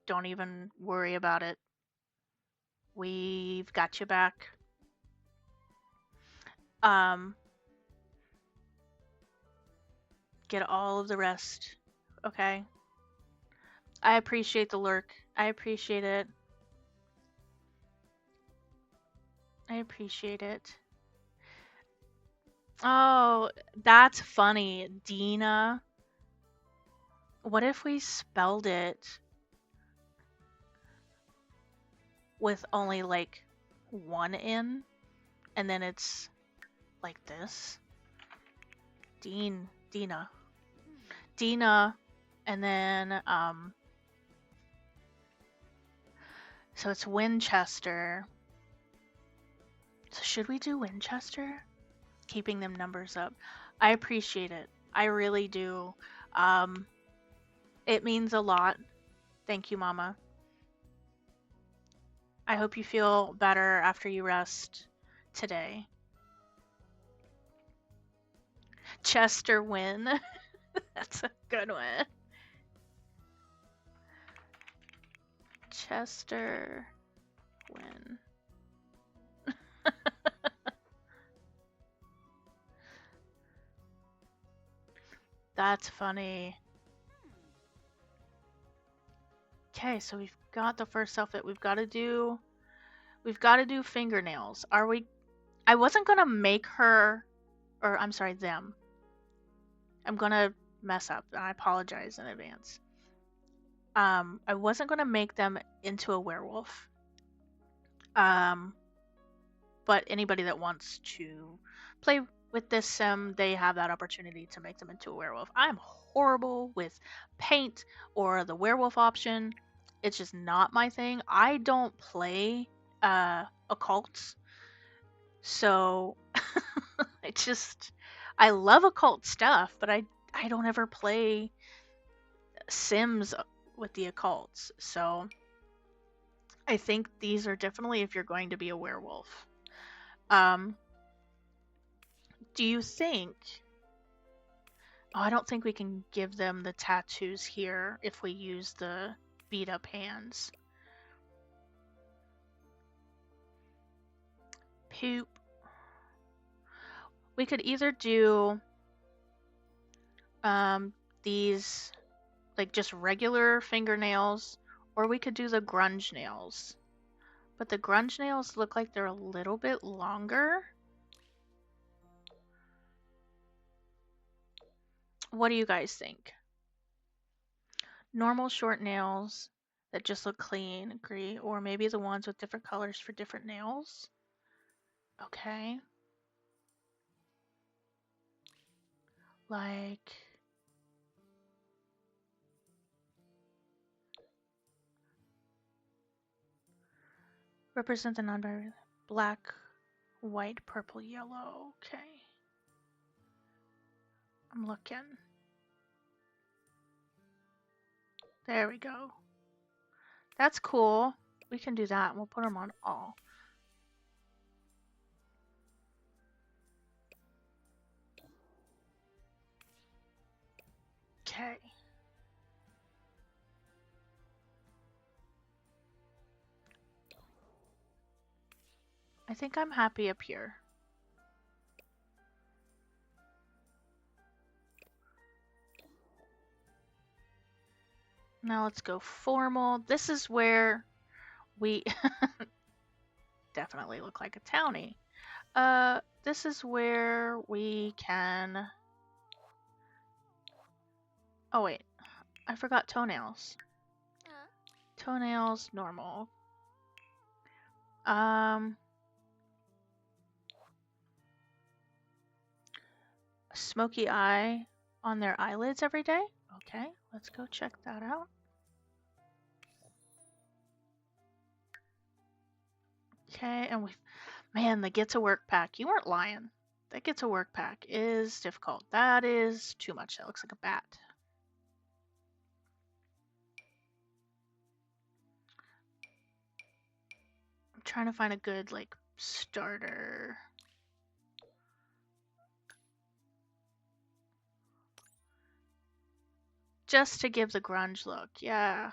don't even worry about it. We've got you back. Get all of the rest. Okay. I appreciate the lurk. I appreciate it. I appreciate it. Oh, that's funny. Dina. What if we spelled it with only like one N and then it's like this? Dina. Dina, and then so it's Winchester. So should we do Winchester? Keeping them numbers up. I appreciate it. I really do. It means a lot. Thank you, Mama. I hope you feel better after you rest today. Chester Win. That's a good one. Chester Win. That's funny. Okay, so we've got the first outfit. We've got to do fingernails. Are we? I wasn't gonna make her, or I'm sorry, them. I'm gonna mess up, and I apologize in advance. I wasn't gonna make them into a werewolf. But anybody that wants to play with this sim, they have that opportunity to make them into a werewolf. I'm horrible with paint or the werewolf option. It's just not my thing. I don't play occults, so I love occult stuff, but I don't ever play sims with the occults. So I think these are definitely if you're going to be a werewolf. Do you think... Oh, I don't think we can give them the tattoos here if we use the beat up hands. Poop. We could either do these like just regular fingernails, or we could do the grunge nails. But the grunge nails look like they're a little bit longer. What do you guys think? Normal short nails that just look clean, agree, or maybe the ones with different colors for different nails. Okay. Like represent the non-binary black, white, purple, yellow. Okay. I'm looking. There we go. That's cool. We can do that. We'll put them on all. Okay. I think I'm happy up here. Now let's go formal. This is where we definitely look like a townie. This is where we can... Oh wait, I forgot toenails. Toenails, normal. Smoky eye on their eyelids every day. Okay, let's go check that out. Okay, and man, the get to work pack. You weren't lying. That get to work pack is difficult. That is too much. That looks like a bat. I'm trying to find a good, like, starter. Just to give the grunge look, yeah.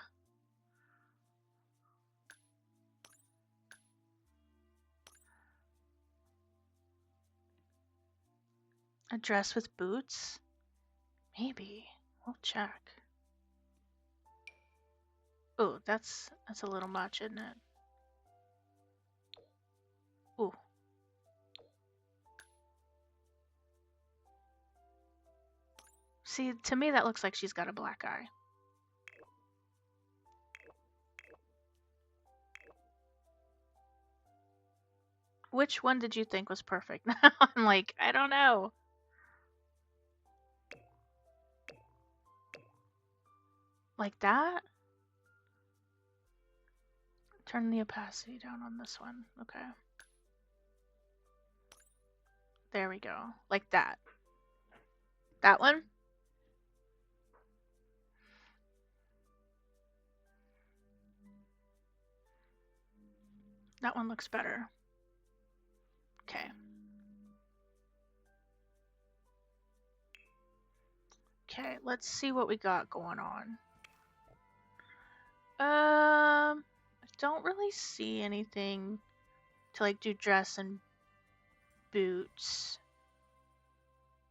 A dress with boots? Maybe. We'll check. Oh, that's a little much, isn't it? Ooh, See, to me that looks like she's got a black eye. Which one did you think was perfect? I'm like, I don't know. Like that? Turn the opacity down on this one. Okay. There we go. Like that. That one? That one looks better. Okay. Okay, let's see what we got going on. I don't really see anything to like do dress and boots.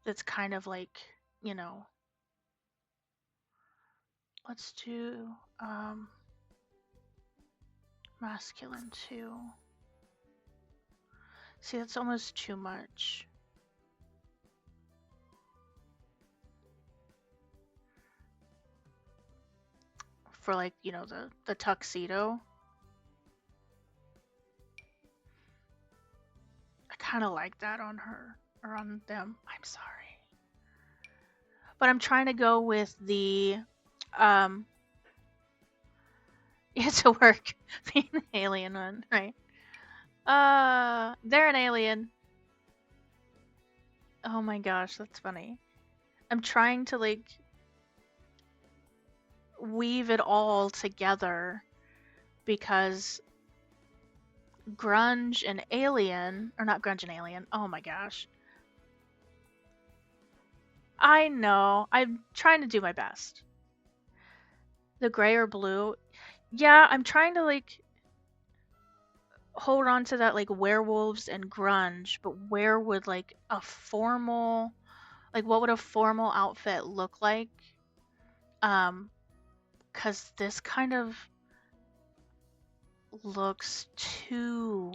That's kind of like, you know. Let's do masculine too. See, that's almost too much. For like, you know, the tuxedo. I kind of like that on her or on them. I'm sorry. But I'm trying to go with the it's a work the alien one, right? They're an alien. Oh my gosh, that's funny. I'm trying to like weave it all together because grunge and alien, or not grunge and alien. Oh my gosh. I know. I'm trying to do my best. The gray or blue. Yeah, I'm trying to like hold on to that like werewolves and grunge, but where would like a formal, like what would a formal outfit look like? Cuz this kind of looks too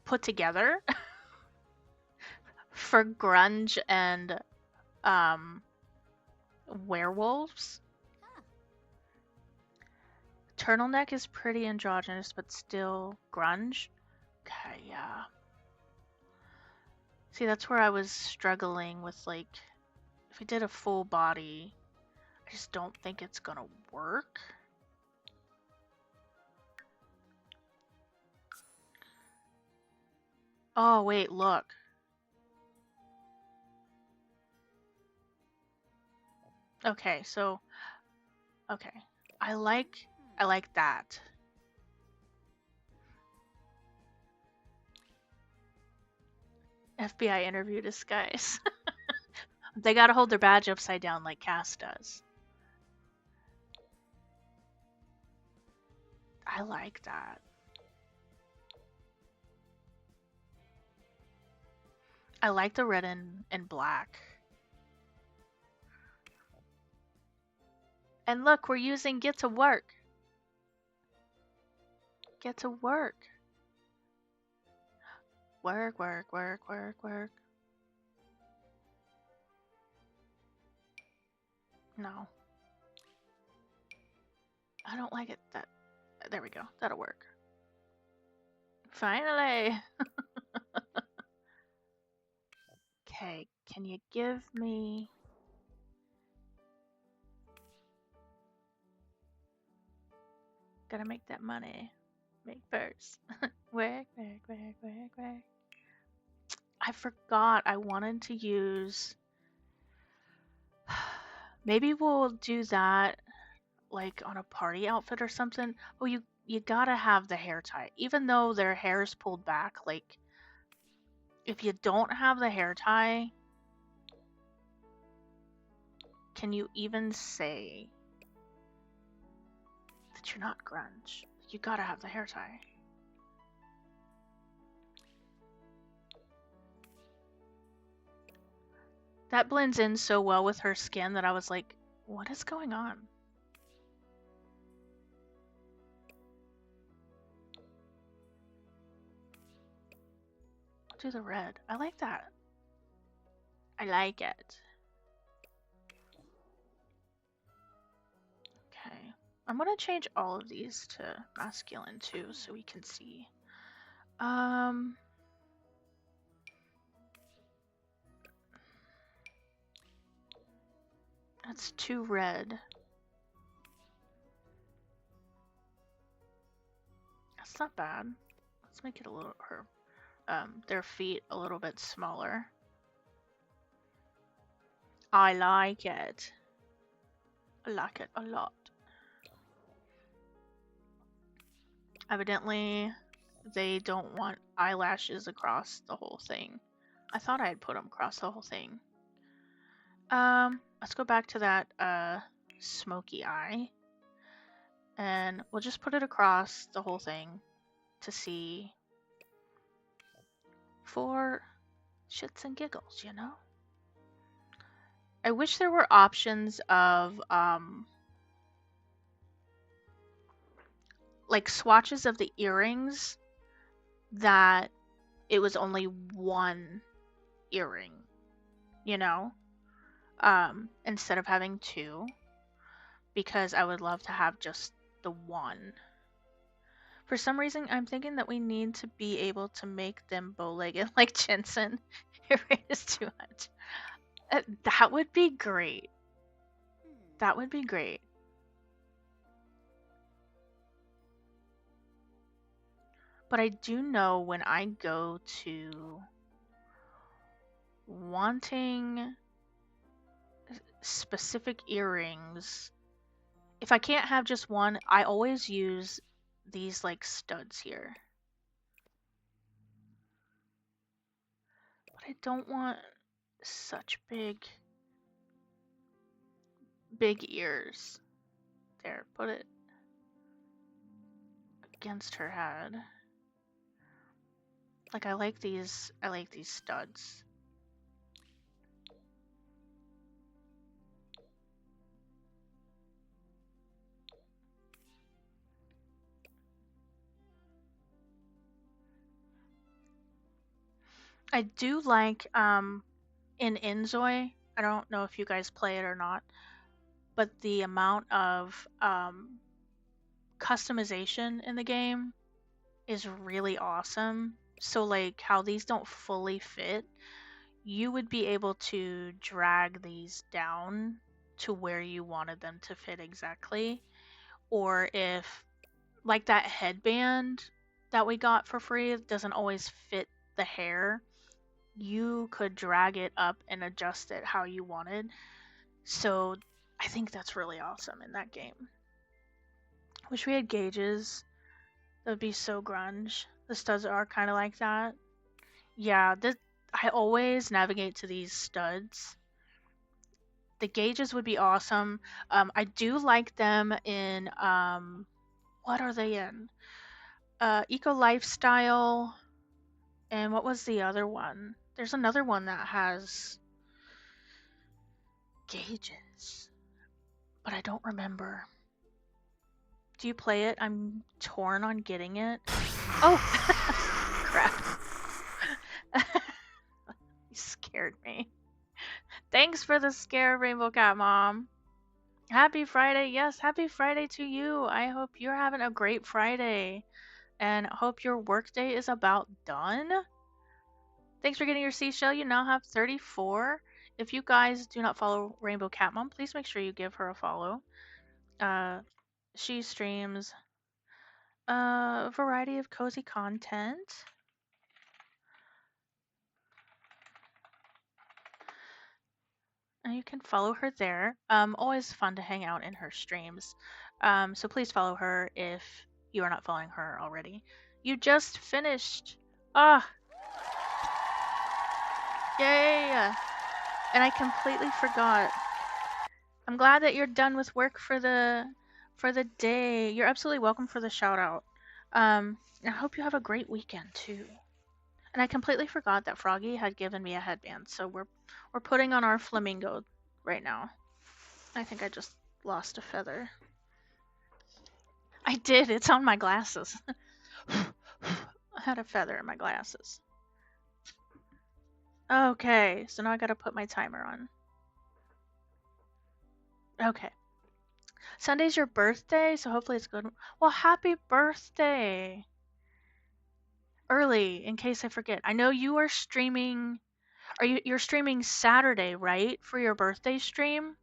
put together for grunge and werewolves. Turtleneck is pretty androgynous, but still grunge. Okay, yeah. See, that's where I was struggling with, like, if we did a full body, I just don't think it's gonna work. Oh, wait, look. Okay, so, okay. I like that. FBI interview disguise. They gotta hold their badge upside down like CAS does. I like that. I like the red and black. And look, we're using get to work. Get to work. Work, work, work, work, work. No. I don't like it that... There we go. That'll work. Finally! Okay, can you give me... Gotta make that money. Make first. Work, work, work, work, work. I forgot I wanted to use... Maybe we'll do that like on a party outfit or something. Oh, you gotta have the hair tie. Even though their hair is pulled back, like if you don't have the hair tie, can you even say that you're not grunge? You gotta have the hair tie. That blends in so well with her skin that I was like, what is going on? I'll do the red. I like that. I like it. Okay. I'm gonna change all of these to masculine too so we can see. That's too red. That's not bad. Let's make it a little their feet a little bit smaller. I like it. I like it a lot. Evidently, they don't want eyelashes across the whole thing. I thought I had put them across the whole thing. Let's go back to that smoky eye. And we'll just put it across the whole thing to see for shits and giggles, you know? I wish there were options of like swatches of the earrings that it was only one earring, you know? Instead of having two, because I would love to have just the one. For some reason, I'm thinking that we need to be able to make them bow-legged like Jensen. It is too much. That would be great. That would be great. But I do know when I go to wanting specific earrings, if I can't have just one, I always use these like studs here. But I don't want such big ears. There, put it against her head. Like I like these studs. I do like in Inzoi, I don't know if you guys play it or not, but the amount of customization in the game is really awesome. So like how these don't fully fit, you would be able to drag these down to where you wanted them to fit exactly. Or if like that headband that we got for free doesn't always fit the hair, you could drag it up and adjust it how you wanted. So I think that's really awesome in that game. Wish we had gauges. That would be so grunge. The studs are kind of like that. Yeah, I always navigate to these studs. The gauges would be awesome. I do like them in what are they in? Eco Lifestyle. And what was the other one? There's another one that has gauges, but I don't remember. Do you play it? I'm torn on getting it. Oh, crap. You scared me. Thanks for the scare, Rainbow Cat Mom. Happy Friday. Yes, happy Friday to you. I hope you're having a great Friday and hope your workday is about done. Thanks for getting your seashell. You now have 34. If you guys do not follow Rainbow Cat Mom, please make sure you give her a follow. She streams a variety of cozy content. And you can follow her there. Always fun to hang out in her streams. So please follow her if you are not following her already. You just finished. Ah. Yay. And I completely forgot. I'm glad that you're done with work for the day. You're absolutely welcome for the shout out. I hope you have a great weekend too. And I completely forgot that Froggy had given me a headband, so we're putting on our flamingo right now. I think I just lost a feather. I did. It's on my glasses. I had a feather in my glasses. Okay, so now I gotta put my timer on. Okay. Sunday's your birthday, so hopefully it's good. Well, happy birthday! Early, in case I forget. I know you are streaming. You're streaming Saturday, right? For your birthday stream?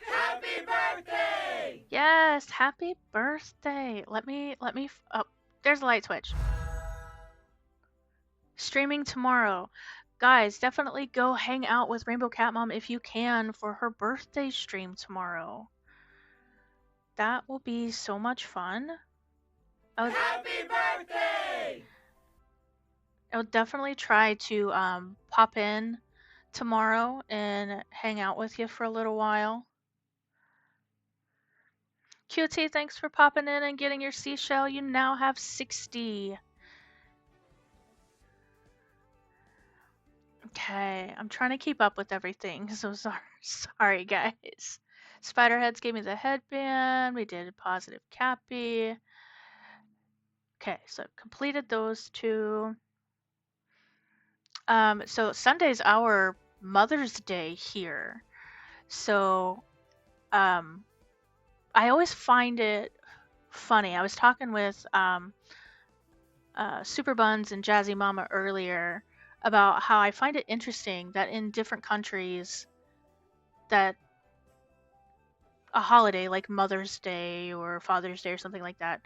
Happy birthday! Yes, happy birthday. Oh, there's the light switch. Streaming tomorrow. Guys, definitely go hang out with Rainbow Cat Mom if you can for her birthday stream tomorrow. That will be so much fun. Happy birthday! I'll definitely try to pop in tomorrow and hang out with you for a little while. QT, thanks for popping in and getting your seashell. You now have 60. Okay, I'm trying to keep up with everything, so sorry guys. Spiderheads gave me the headband. We did positive Cappy. Okay, so completed those two. So Sunday's our Mother's Day here. So, I always find it funny. I was talking with Super Buns and Jazzy Mama earlier about how I find it interesting that in different countries that a holiday like Mother's Day or Father's Day or something like that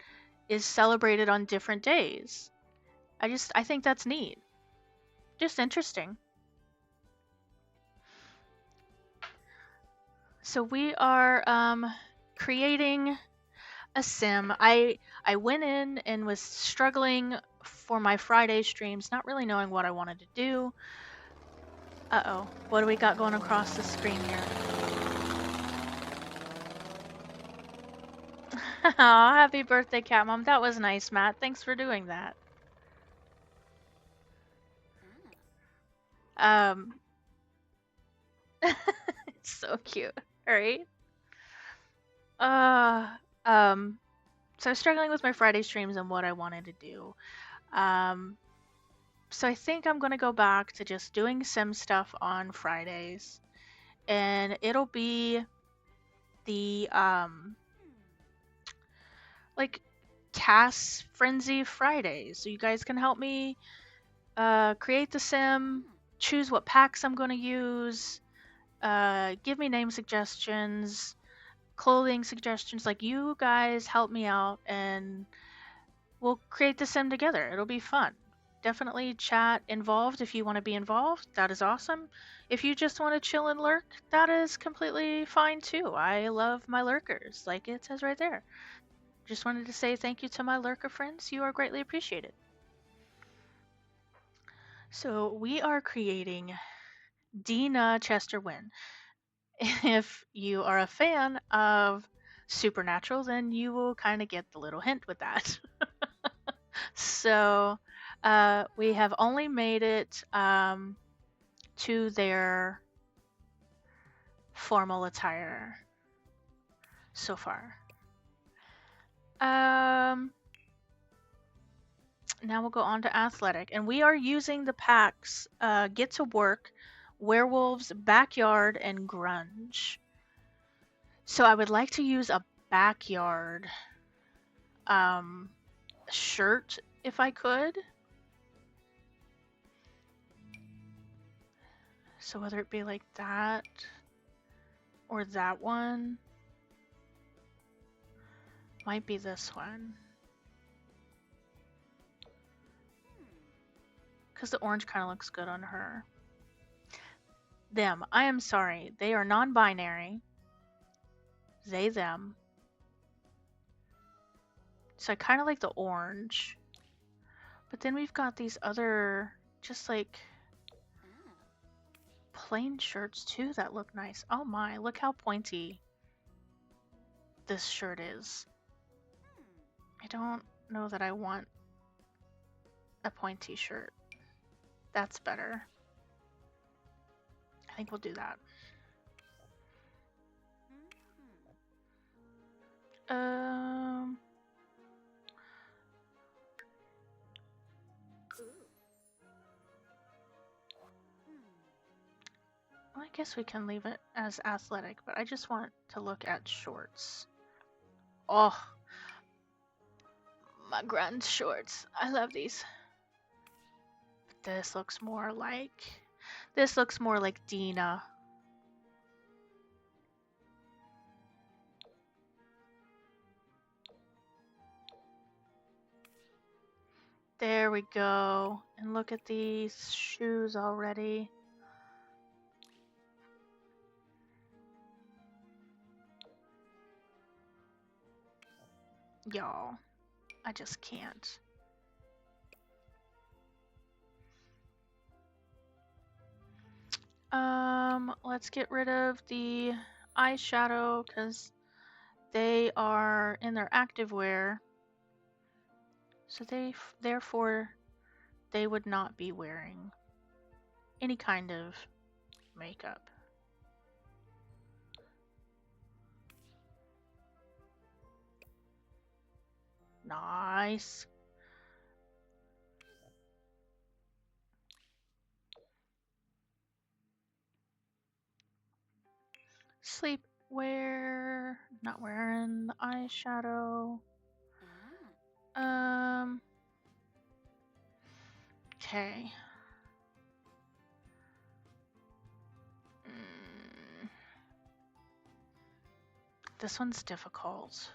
is celebrated on different days. I think that's neat. Just interesting. So we are creating a sim. I went in and was struggling for my Friday streams, not really knowing what I wanted to do. Uh-oh. What do we got going across the screen here? Aw, happy birthday, Cat Mom. That was nice, Matt. Thanks for doing that. Um, it's so cute. All right. Uh, so I was struggling with my Friday streams and what I wanted to do. Um, so I think I'm gonna go back to just doing sim stuff on Fridays, and it'll be the like CAS Frenzy Fridays. So you guys can help me create the sim, choose what packs I'm gonna use, give me name suggestions, clothing suggestions. Like, you guys help me out and we'll create the sim together. It'll be fun. Definitely chat involved if you want to be involved. That is awesome. If you just want to chill and lurk, that is completely fine too. I love my lurkers, like it says right there. Just wanted to say thank you to my lurker friends. You are greatly appreciated. So we are creating Dina Chester Wynn. If you are a fan of Supernatural, then you will kind of get the little hint with that. So we have only made it to their formal attire so far. Now we'll go on to athletic, and we are using the packs Get to Work, Werewolves, Backyard, and Grunge. So I would like to use a backyard shirt if I could. So whether it be like that or that one, might be this one. Because the orange kind of looks good on her. Them. I am sorry. They are non-binary. They, them. So I kind of like the orange. But then we've got these other, just like, plain shirts too that look nice. Oh my, look how pointy this shirt is. I don't know that I want a pointy shirt. That's better. I think we'll do that. I guess we can leave it as athletic, but I just want to look at shorts. Oh, my grunge shorts. I love these. This looks more like Dina. There we go. And look at these shoes already. Y'all, I just can't. Let's get rid of the eyeshadow because they are in their activewear. So therefore they would not be wearing any kind of makeup. Nice. Sleepwear, not wearing the eyeshadow. Okay. This one's difficult.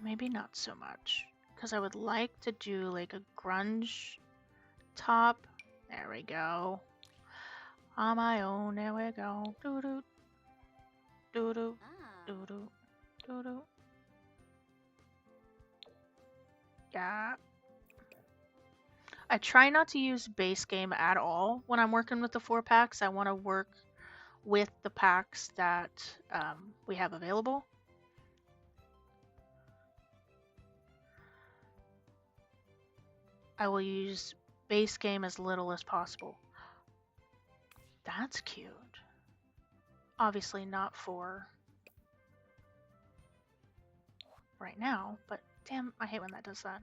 Maybe not so much, because I would like to do like a grunge top. There we go. On my own, there we go. Doo doo. Doo doo. Doo doo. Doo doo. Yeah. I try not to use base game at all when I'm working with the 4-packs. I want to work with the packs that we have available. I will use base game as little as possible. That's cute. Obviously not for right now, but damn, I hate when that does that.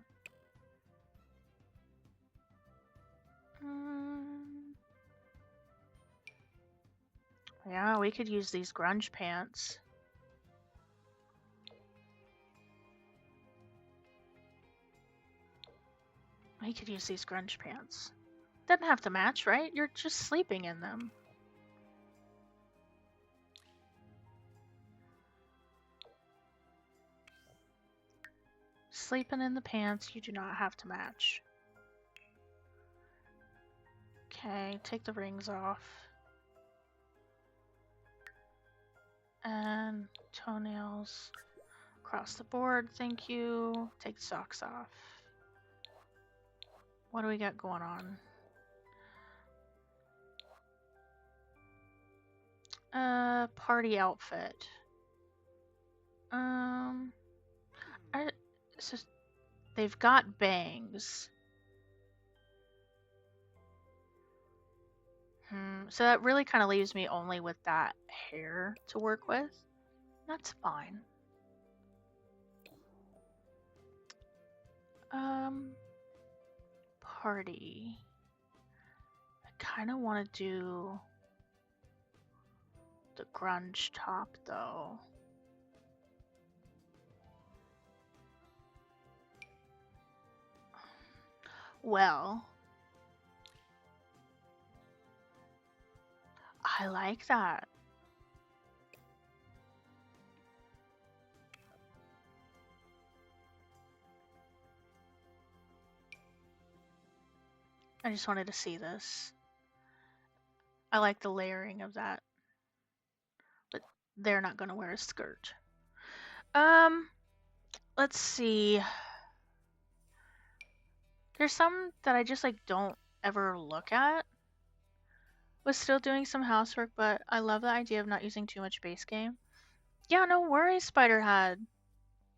Yeah, we could use these grunge pants. We could use these grunge pants. Doesn't have to match, right? You're just sleeping in them. Sleeping in the pants, you do not have to match. Okay, take the rings off. And toenails across the board, thank you. Take the socks off. What do we got going on? Party outfit. So they've got bangs. So that really kind of leaves me only with that hair to work with. That's fine. Party. I kind of want to do the grunge top though. Well, I like that. I just wanted to see this. I like the layering of that. But they're not going to wear a skirt. Let's see. There's some that I just like don't ever look at. Was still doing some housework, but I love the idea of not using too much base game. Yeah, no worries, Spiderhead.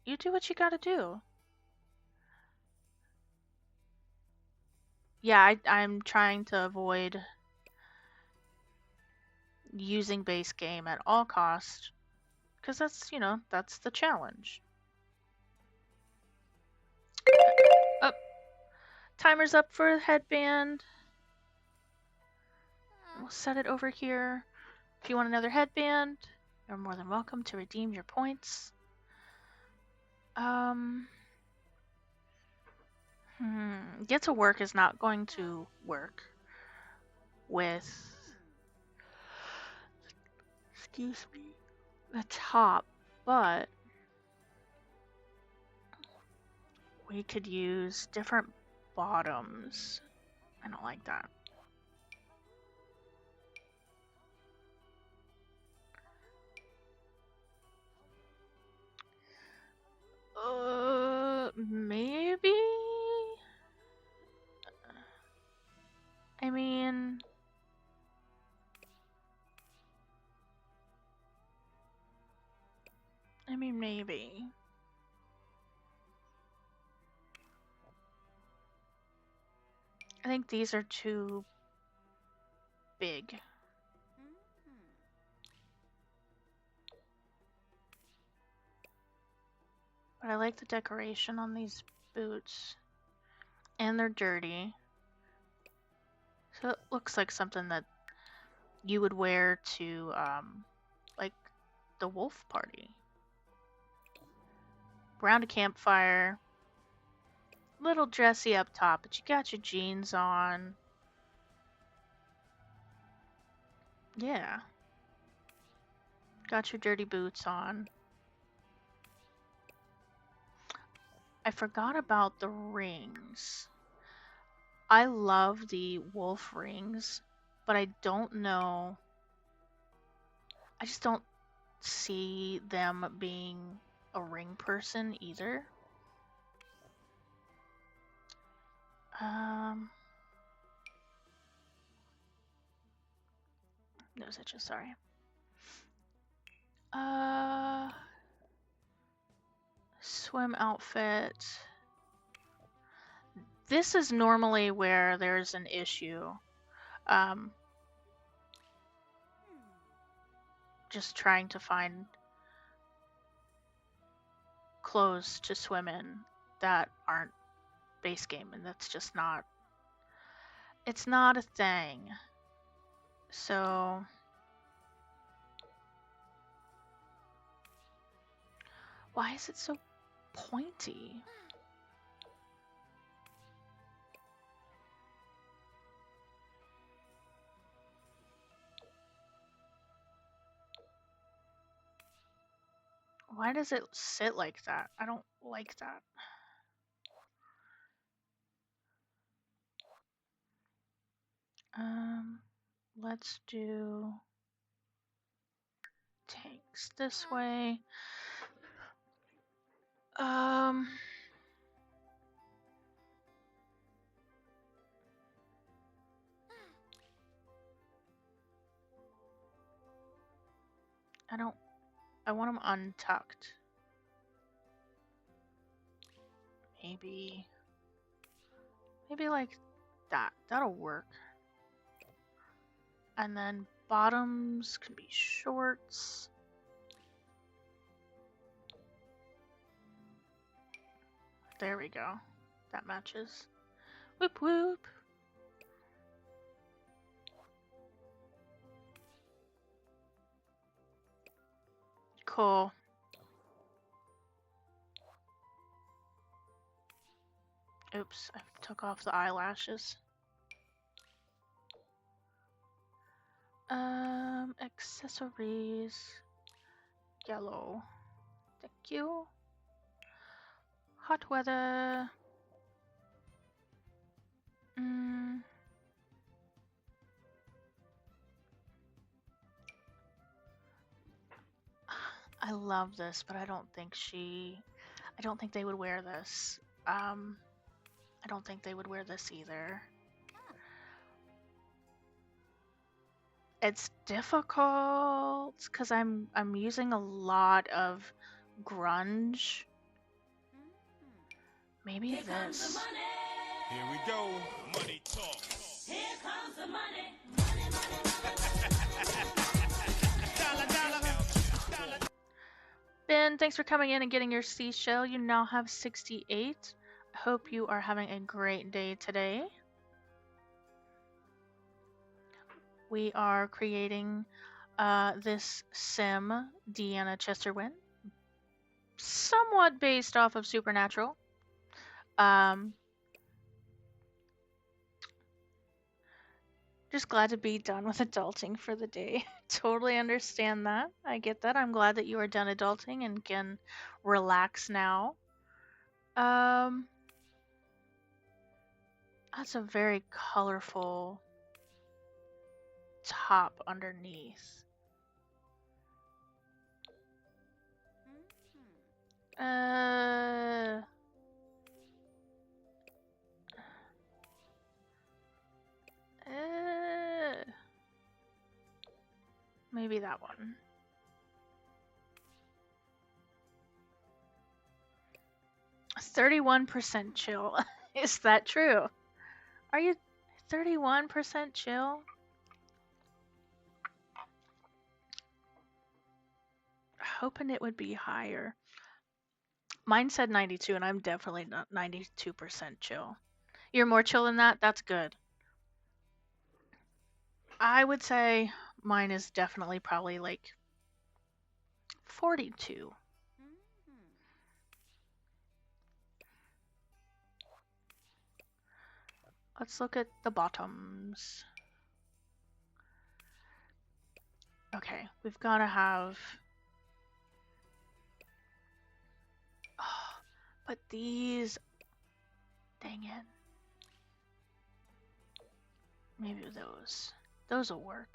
You do what you gotta do. Yeah, I'm trying to avoid using base game at all costs. Because that's, that's the challenge. timer's up for a headband. We'll set it over here. If you want another headband, you're more than welcome to redeem your points. Get to work is not going to work with, excuse me, the top, but we could use different bottoms. I don't like that. Maybe? I mean, maybe. I think these are too big. But I like the decoration on these boots. And they're dirty. So it looks like something that you would wear to, like, the wolf party. Around a campfire. Little dressy up top, but you got your jeans on. Yeah. Got your dirty boots on. I forgot about the rings. I love the wolf rings, but I don't know. I just don't see them being a ring person either. No such, sorry. Swim outfit. This is normally where there's an issue. Just trying to find clothes to swim in that aren't base game, and that's just not, it's not a thing. So why is it so pointy? Why does it sit like that? I don't like that. Let's do tanks this way. I want them untucked. Maybe like that. That'll work. And then bottoms can be shorts. There we go. That matches. Whoop whoop. Cool. Oops, I took off the eyelashes. Accessories. Yellow. Thank you. Hot weather. I love this, but I don't think they would wear this. I don't think they would wear this either. It's difficult because I'm using a lot of grunge. Maybe Here comes this. the money. Here we go. Money talk. Here comes the money. Ben, thanks for coming in and getting your seashell. You now have 68. I Hope you are having a great day today. We are creating this sim, Deanna Chesterwin, somewhat based off of Supernatural. Just glad to be done with adulting for the day. Totally understand that. I get that. I'm glad that you are done adulting and can relax now. That's a very colorful top underneath. Uh, maybe that one. "31% chill." Is that true? Are you 31% chill? Hoping it would be higher. Mine said 92, and I'm definitely not 92% chill. You're more chill than that? That's good. I would say mine is definitely probably like 42. Let's look at the bottoms. Okay, we've got to have... Oh, but these... Dang it. Maybe those. Those will work.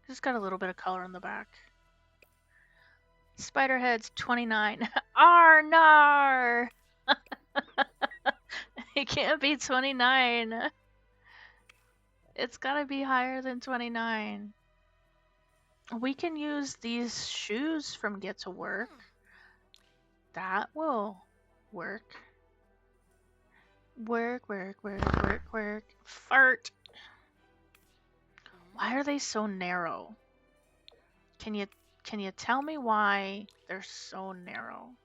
It's got a little bit of color in the back. Spiderhead's 29. Arnar! It can't be 29. It's gotta be higher than 29. We can use these shoes from Get to Work. That will work. Work, work, work, work, work. Fart. Why are they so narrow? Can you tell me why they're so narrow?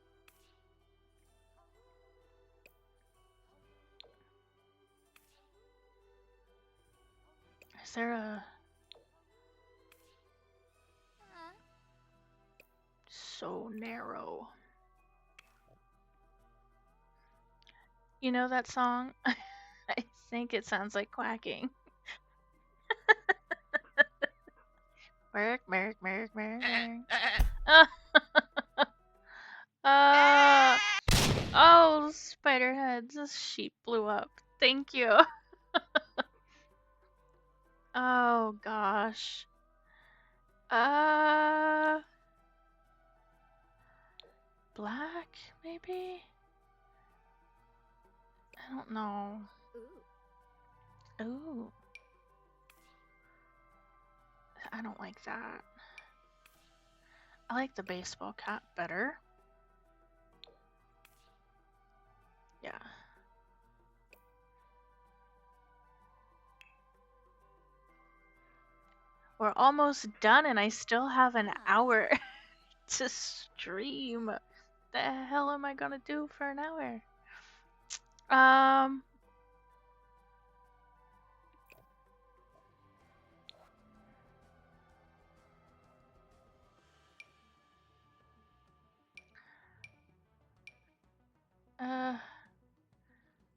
Is there a... So narrow. You know that song? I think it sounds like quacking. Merk, merk, merk, merk, merk. Oh, Spiderheads, this sheep blew up. Thank you. Oh gosh. Black, maybe? I don't know. Ooh. I don't like that. I like the baseball cap better. Yeah. We're almost done and I still have an hour to stream. The hell am I gonna do for an hour?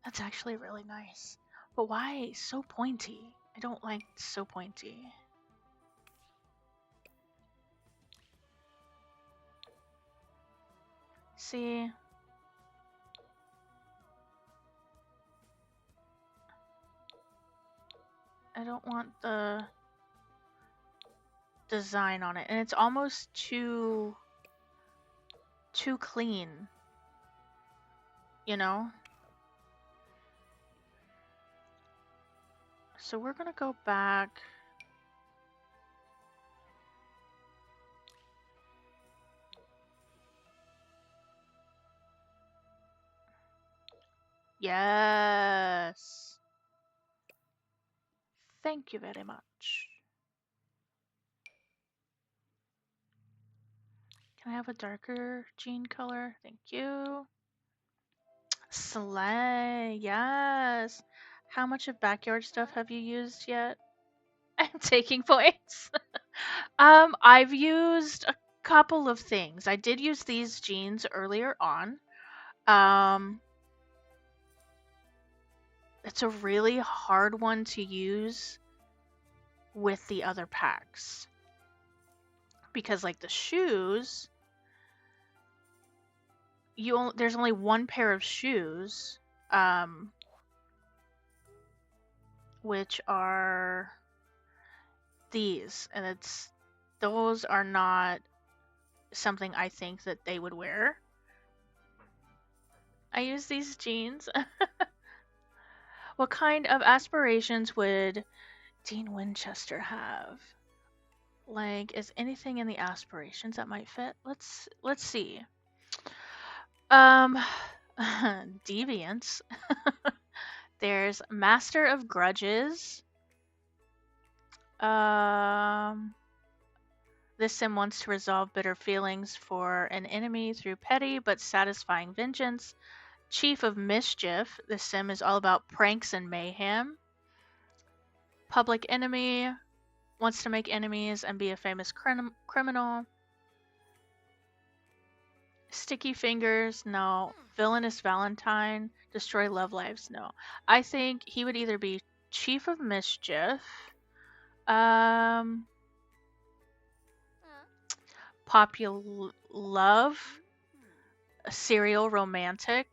That's actually really nice. But why so pointy? I don't like so pointy. See? I don't want the design on it. And it's almost too clean. You know? So we're gonna go back. Yes. Thank you very much. Can I have a darker jean color? Thank you. Slay, yes. How much of backyard stuff have you used yet? I'm taking points. I've used a couple of things. I did use these jeans earlier on. Um, it's a really hard one to use with the other packs because, like the shoes, there's only one pair of shoes, which are these, and those are not something I think that they would wear. I use these jeans. What kind of aspirations would Dean Winchester have? Like, is anything in the aspirations that might fit? Let's see. Um, Deviance. There's Master of Grudges. This sim wants to resolve bitter feelings for an enemy through petty but satisfying vengeance. Chief of Mischief. This sim is all about pranks and mayhem. Public Enemy. Wants to make enemies and be a famous criminal. Sticky Fingers, no. Villainous Valentine, destroy love lives, no. I think he would either be Chief of Mischief, Popular Love, a serial romantic.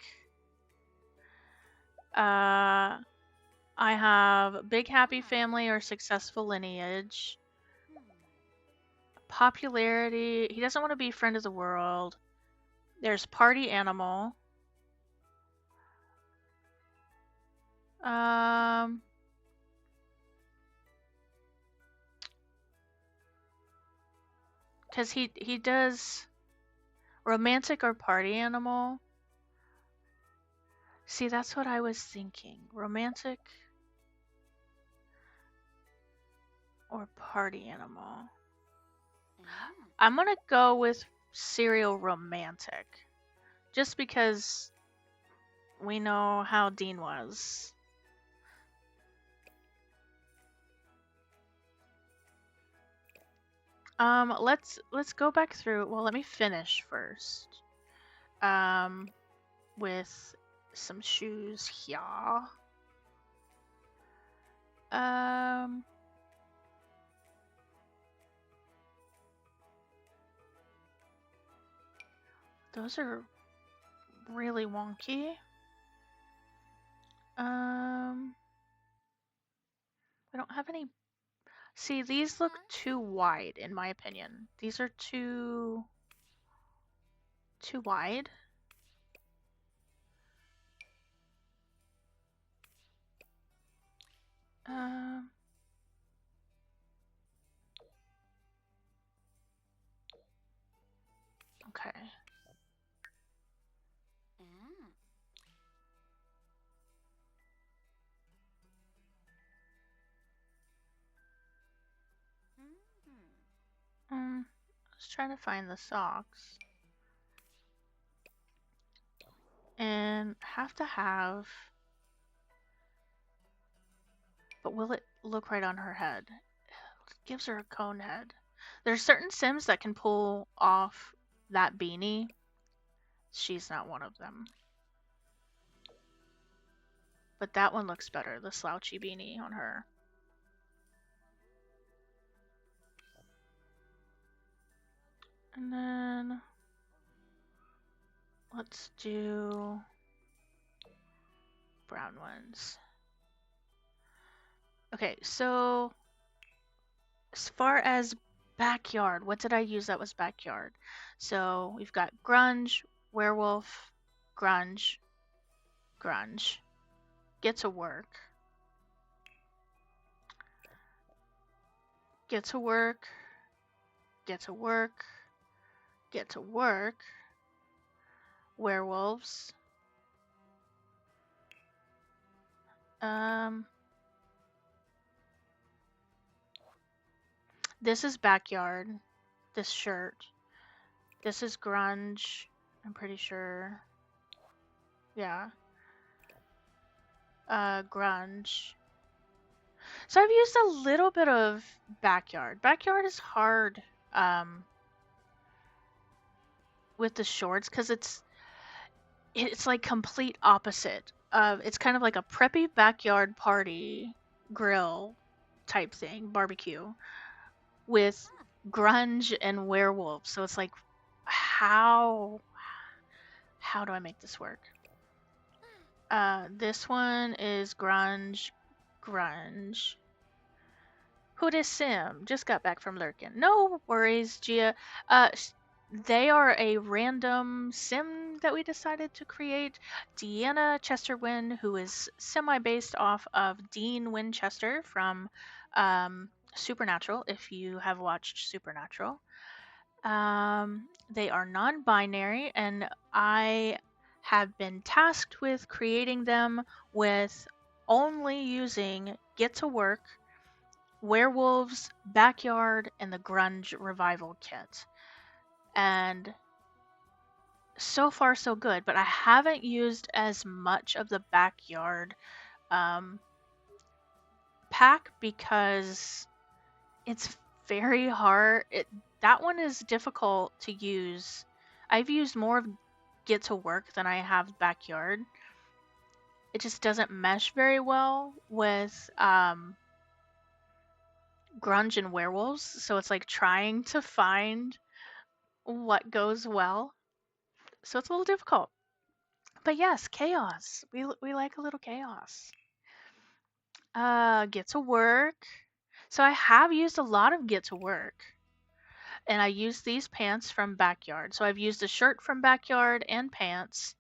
I have Big Happy Family or Successful Lineage. Popularity, he doesn't want to be Friend of the World. There's Party Animal. Because he does romantic or party animal. See, that's what I was thinking. Romantic or party animal. I'm gonna go with serial romantic. Just because we know how Dean was. Let's go back through. Well, let me finish first. With some shoes here. Those are really wonky. I don't have any. See, these look too wide, in my opinion. These are too wide. Okay. I was trying to find the socks. And have to have. But will it look right on her head? It gives her a cone head. There's certain Sims that can pull off that beanie. She's not one of them. But that one looks better, the slouchy beanie on her. And then let's do brown ones. Okay, so as far as backyard, what did I use that was backyard? So we've got grunge, werewolf, grunge, grunge. Get to work. Get to work. Get to work. Get to work. Werewolves. This is backyard. This shirt. This is grunge. I'm pretty sure. Yeah. grunge. So I've used a little bit of backyard. Backyard is hard with the shorts because it's like complete opposite. It's kind of like a preppy backyard party grill type thing, barbecue with grunge and werewolves. So it's like, how do I make this work? This one is grunge. Who dis Sim? Just got back from lurking. No worries, Gia. They are a random sim that we decided to create. Deanna Chesterwin, who is semi-based off of Dean Winchester from Supernatural, if you have watched Supernatural. They are non-binary, and I have been tasked with creating them with only using Get to Work, Werewolves, Backyard, and the Grunge Revival kit. And so far so good, but I haven't used as much of the Backyard pack because it's very hard. That one is difficult to use. I've used more of Get to Work than I have Backyard. It just doesn't mesh very well with Grunge and Werewolves, so it's like trying to find what goes well. So it's a little difficult. But yes, chaos. We like a little chaos. Get to Work. So I have used a lot of Get to Work. And I used these pants from Backyard. So I've used a shirt from Backyard and pants.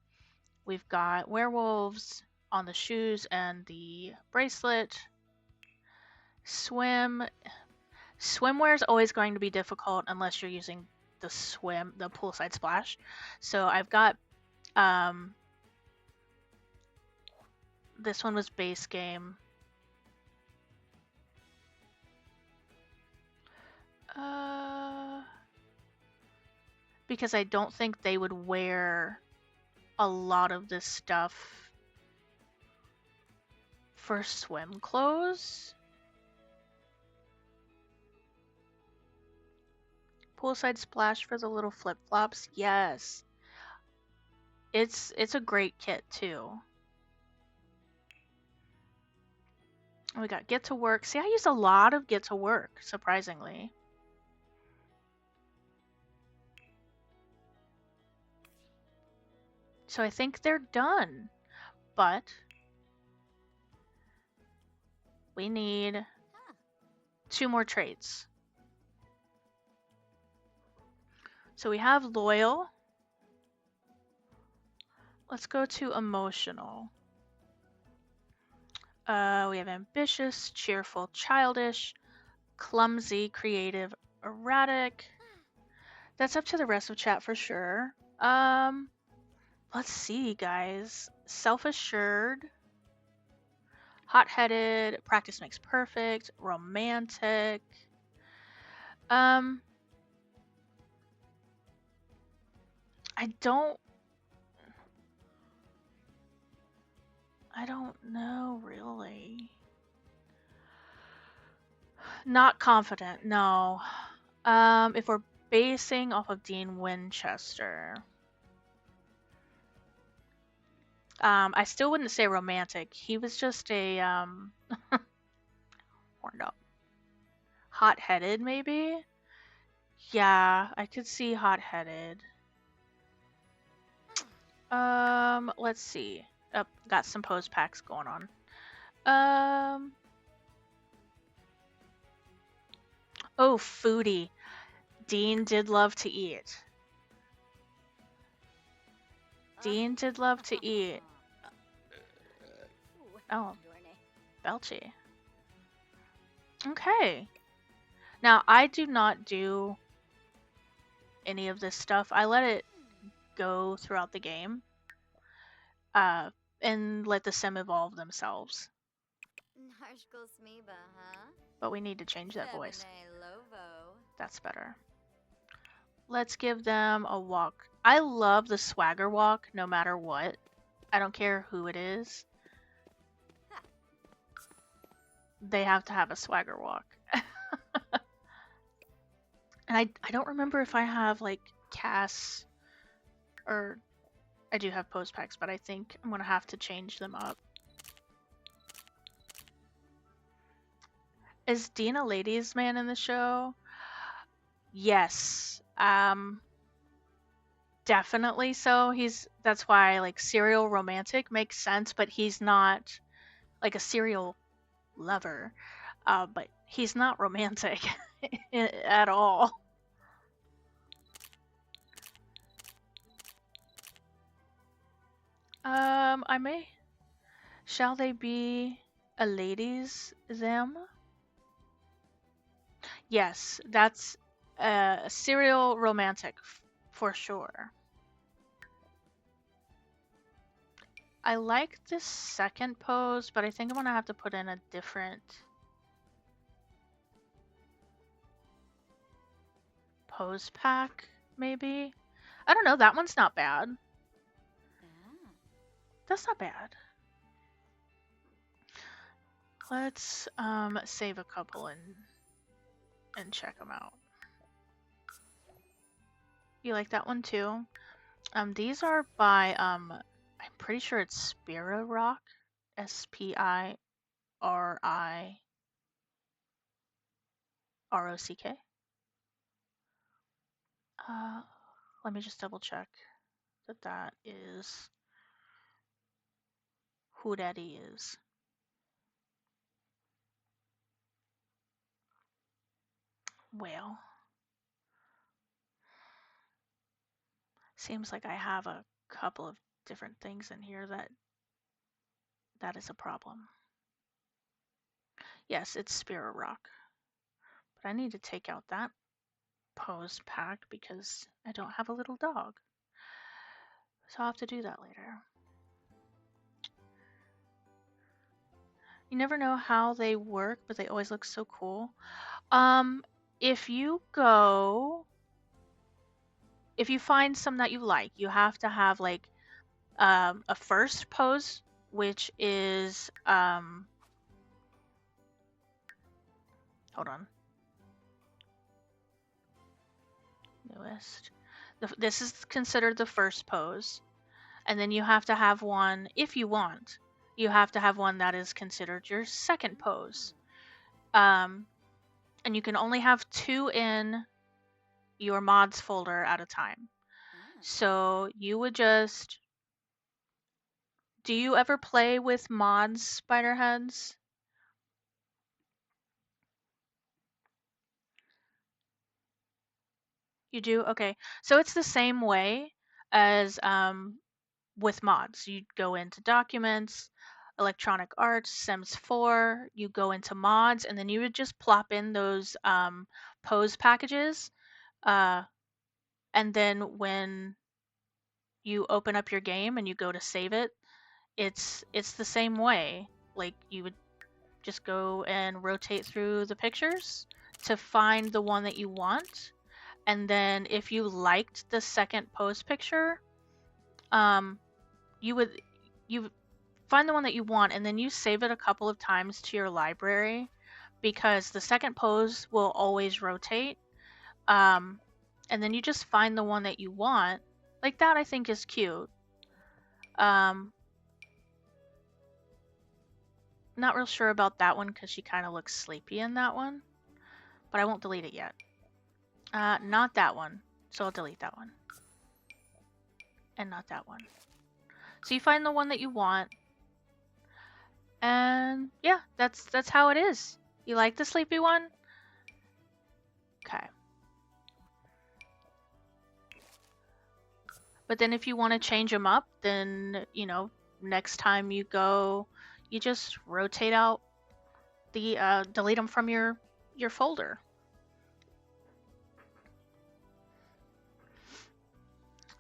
We've got werewolves on the shoes and the bracelet. Swimwear is always going to be difficult unless you're using the poolside splash. So I've got this one was base game. Because I don't think they would wear a lot of this stuff for swim clothes. Poolside splash for the little flip-flops. Yes. It's a great kit too. We got Get to Work. See, I used a lot of Get to Work, surprisingly. So I think they're done. But we need 2 more traits. So we have loyal. Let's go to emotional. We have ambitious, cheerful, childish, clumsy, creative, erratic. That's up to the rest of chat for sure. Let's see, guys. Self-assured, hot-headed, practice makes perfect, romantic. I don't know, really. Not confident, no. If we're basing off of Dean Winchester. I still wouldn't say romantic. He was just a, or no. Hot-headed, maybe? Yeah, I could see hot-headed. Let's see. Oh, got some pose packs going on. Oh, foodie. Dean did love to eat. Dean did love to eat. Oh, Belchy. Okay. Now, I do not do any of this stuff. I let it go throughout the game. And let the sim evolve themselves. But we need to change that voice. That's better. Let's give them a walk. I love the swagger walk no matter what. I don't care who it is. they have to have a swagger walk. And I don't remember if I have like CAS or I do have post packs, but I think I'm gonna have to change them up. Is Dean a ladies' man in the show? Yes. Definitely so. That's why like serial romantic makes sense, but he's not like a serial lover. But he's not romantic at all. I may. Shall they be a ladies' them? Yes, that's a serial romantic for sure. I like this second pose, but I think I'm gonna have to put in a different pose pack, maybe. I don't know, that one's not bad. That's not bad. Let's save a couple and check them out. You like that one too? These are by I'm pretty sure it's Spira Rock, SPIRIROCK. Let me just double check that is who that is. Well, seems like I have a couple of different things in here that is a problem. Yes, it's Spirit Rock. But I need to take out that pose pack because I don't have a little dog. So I'll have to do that later. You never know how they work, but they always look so cool. If you find some that you like, you have to have like a first pose, which is hold on. Newest. This is considered the first pose. And then you have to have one, if you want, you have to have one that is considered your second pose. And you can only have 2 in your mods folder at a time. So you would just... Do you ever play with mods, Spiderheads? You do? Okay. So it's the same way as with mods. You go into Documents, Electronic Arts, Sims 4, you go into mods, and then you would just plop in those pose packages. And then when you open up your game and you go to save it, it's the same way. Like you would just go and rotate through the pictures to find the one that you want. And then if you liked the second pose picture, you find the one that you want and then you save it a couple of times to your library because the second pose will always rotate. And then you just find the one that you want. Like that I think is cute. Not real sure about that one because she kind of looks sleepy in that one. But I won't delete it yet. Not that one. So I'll delete that one. And not that one. So you find the one that you want. And yeah, that's how it is. You like the sleepy one? Okay. But then if you want to change them up, then, you know, next time you go, you just rotate out the, delete them from your folder.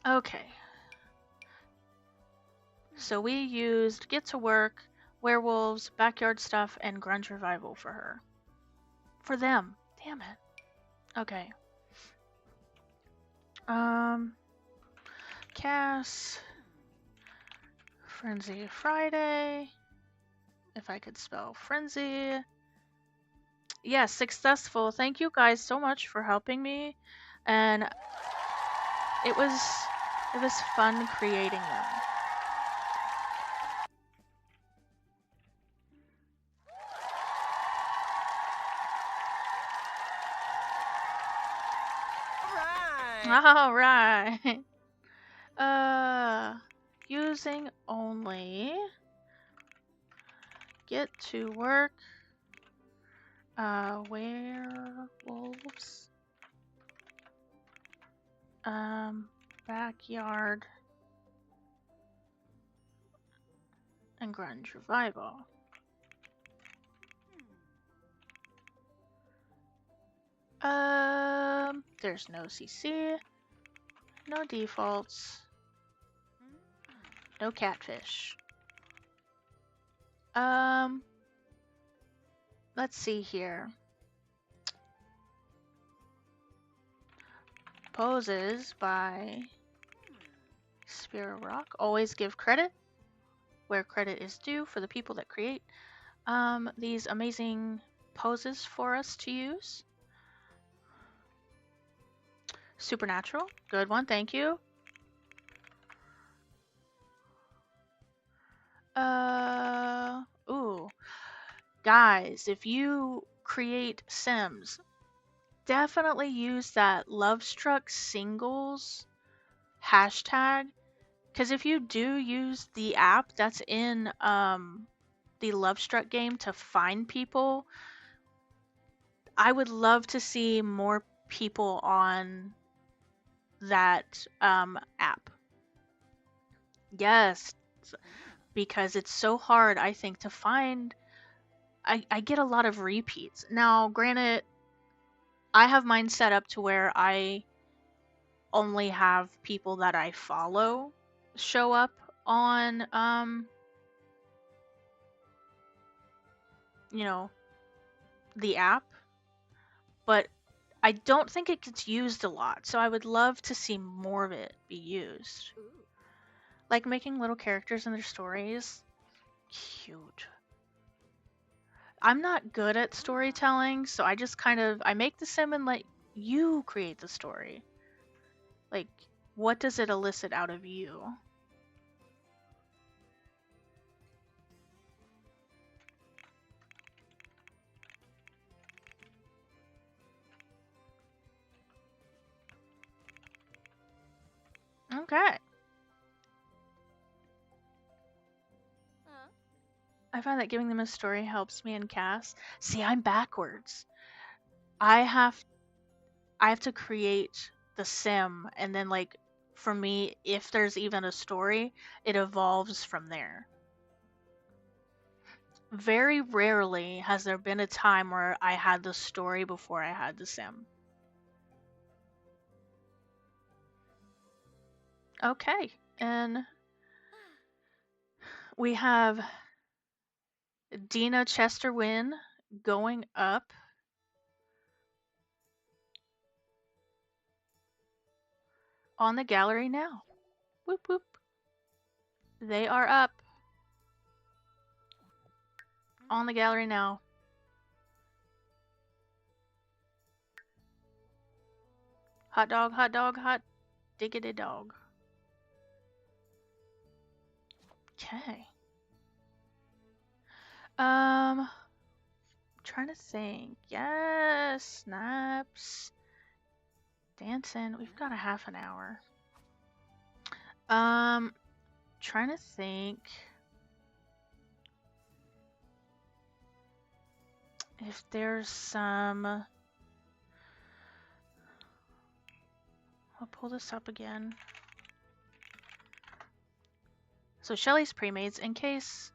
Okay. So we used Get to Work, Werewolves, Backyard Stuff, and Grunge Revival for her. For them. Damn it. Okay. CAS. Frenzy Friday. If I could spell frenzy. Yes, successful. Thank you guys so much for helping me, and it was fun creating them. All right. Using only. Get to work. Werewolves. Backyard. And Grunge Revival. There's no CC. No defaults. No catfish. Let's see here. Poses by Spirit Rock. Always give credit where credit is due for the people that create these amazing poses for us to use. Supernatural. Good one, thank you. Ooh. Guys, if you create Sims, definitely use that Lovestruck Singles hashtag. Because if you do use the app that's in the Lovestruck game to find people, I would love to see more people on that app. Yes, because it's so hard, I think, to find. I get a lot of repeats. Now, granted, I have mine set up to where I only have people that I follow show up on, you know, the app, but I don't think it gets used a lot, so I would love to see more of it be used. Like making little characters in their stories. Cute. I'm not good at storytelling, so I just I make the sim and let you create the story. Like, what does it elicit out of you? Okay. I find that giving them a story helps me in CAS. See, I'm backwards. I have to create the sim, and then like for me, if there's even a story, it evolves from there. Very rarely has there been a time where I had the story before I had the sim. Okay, and we have Dina Chester Wynn going up. On the gallery now. Whoop whoop. They are up. On the gallery now. Hot dog, hot diggity dog. Okay. Trying to think. Yes, snaps. Dancing. We've got a half an hour. Trying to think if there's some. I'll pull this up again. So Shelly's Premates, in case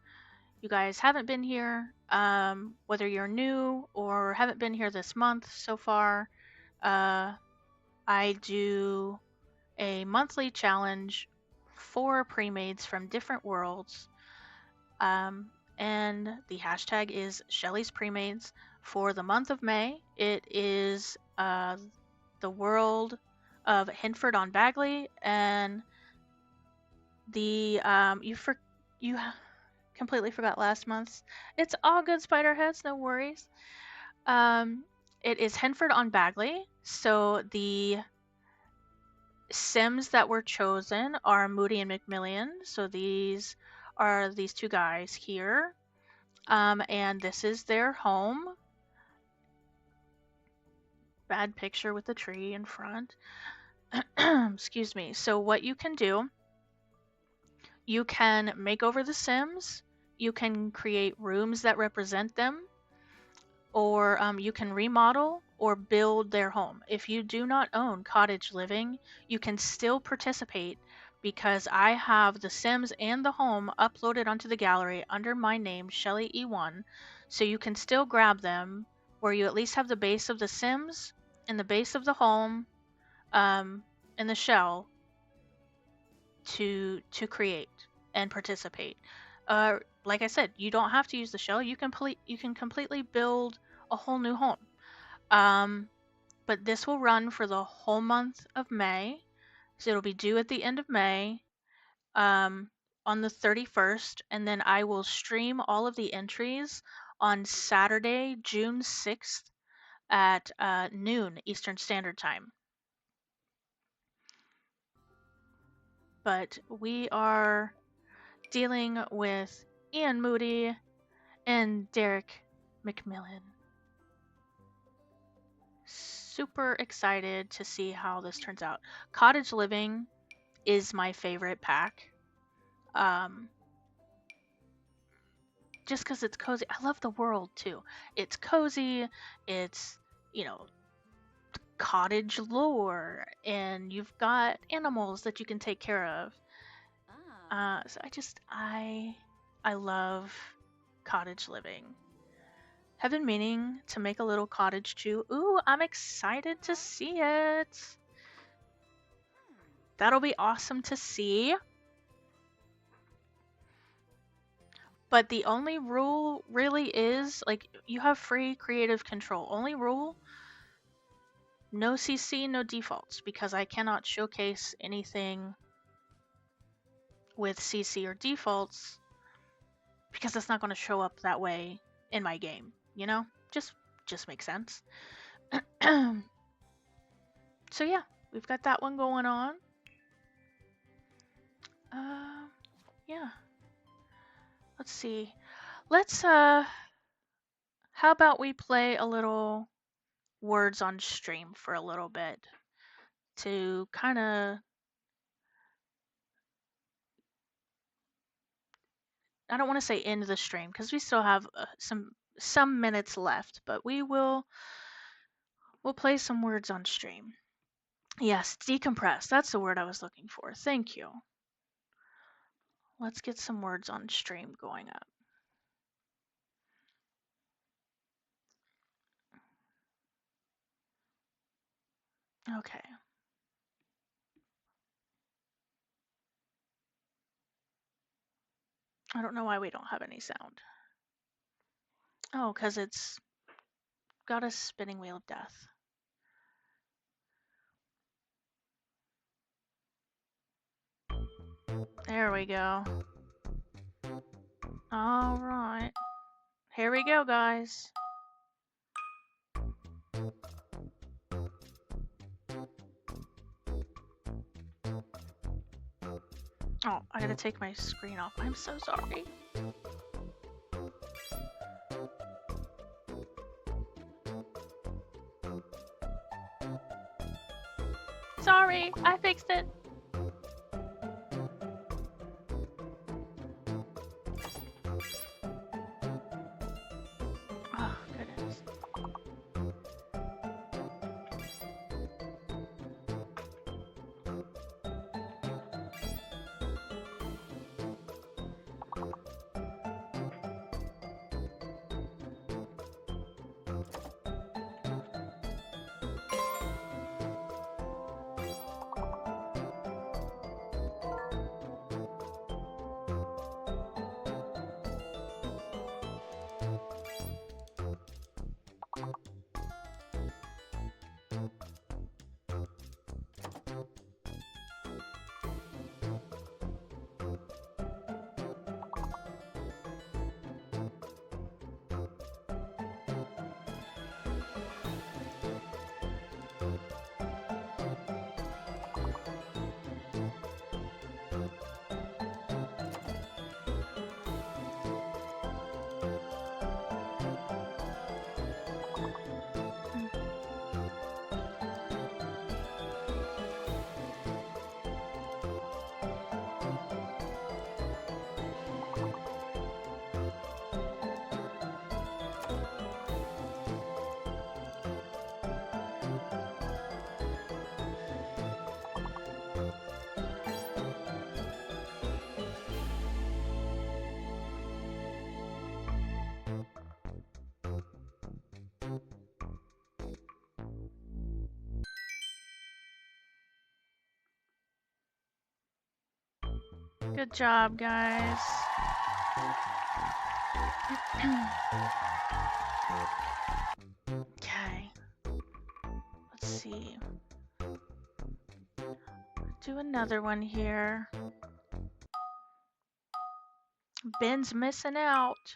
you guys haven't been here, whether you're new or haven't been here this month so far, I do a monthly challenge for premades from different worlds. And the hashtag is Shelly's Premades. For the month of May, it is the world of Hinford on Bagley, and the you completely forgot last month's. It's all good, Spiderheads, no worries. It is Henford on Bagley. So the Sims that were chosen are Moody and McMillian. So these are these two guys here. And this is their home. Bad picture with the tree in front. Excuse me. So what you can do, you can make over the Sims. You can create rooms that represent them. Or you can remodel or build their home. If you do not own cottage living, you can still participate because I have the Sims and the home uploaded onto the gallery under my name, Shelly E1. So you can still grab them where you at least have the base of the Sims and the base of the home and the shell to create and participate. Like I said, you don't have to use the shell. You can completely build a whole new home. But this will run for the whole month of May. So it'll be due at the end of May, on the 31st, and then I will stream all of the entries on Saturday, June 6th at noon Eastern Standard Time. But we are dealing with Ian Moody and Derek McMillan. Super excited to see how this turns out. Cottage Living is my favorite pack. Just because it's cozy. I love the world too. It's cozy. It's, cottage lore, and you've got animals that you can take care of. So I love cottage living. Have been meaning to make a little cottage too. Ooh, I'm excited to see it. That'll be awesome to see. But the only rule really is, you have free creative control. Only rule, no CC, no defaults, because I cannot showcase anything with CC or defaults because it's not going to show up that way in my game, Just makes sense. So yeah, we've got that one going on. Yeah. Let's see. How about we play a little words on stream for a little bit to kind of, I don't want to say end the stream because we still have some minutes left, but we'll play some words on stream. Yes, decompress. That's the word I was looking for. Thank you. Let's get some words on stream going up. Okay. I don't know why we don't have any sound. Oh, because it's got a spinning wheel of death. There we go. All right. Here we go, guys. Oh, I gotta take my screen off. I'm so sorry. Sorry, I fixed it. Oh, goodness. Good job, guys. Okay. Let's see. Do another one here. Ben's missing out.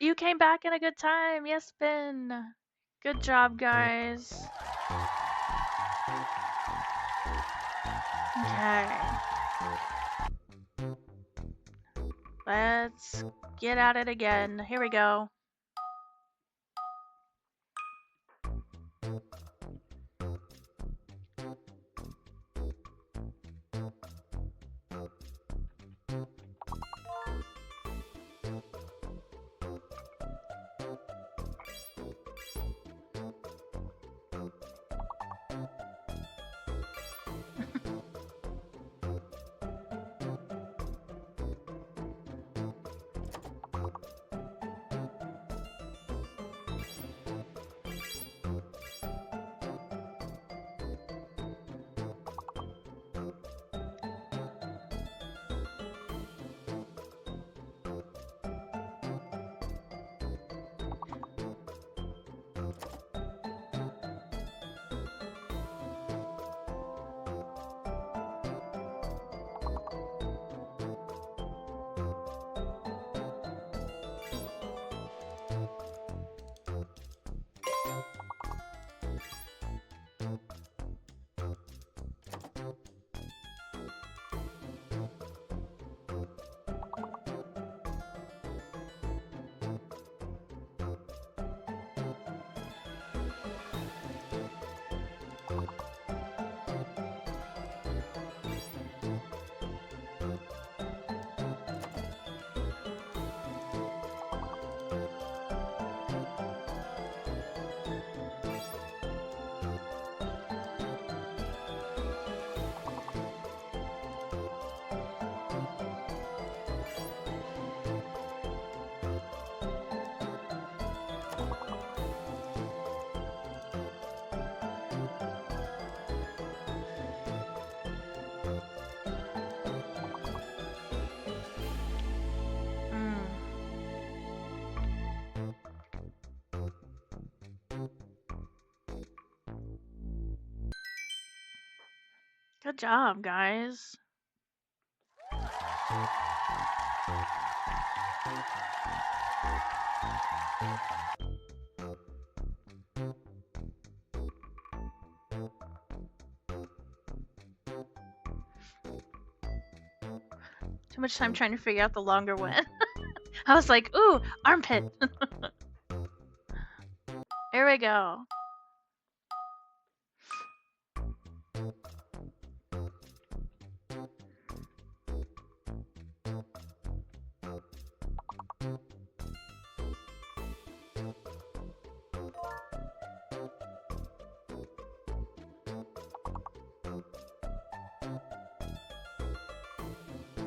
You came back in a good time. Yes, Ben. Good job, guys. Okay. Let's get at it again. Here we go. Good job, guys. Too much time trying to figure out the longer one. I was like, ooh, armpit. Here we go.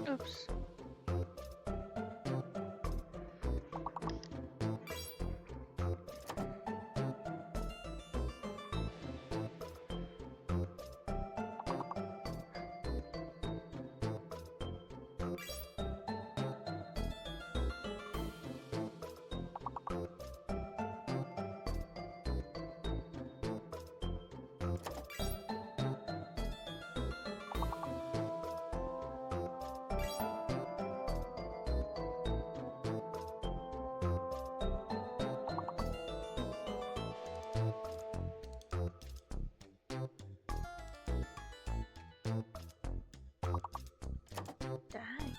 Oops. Dang.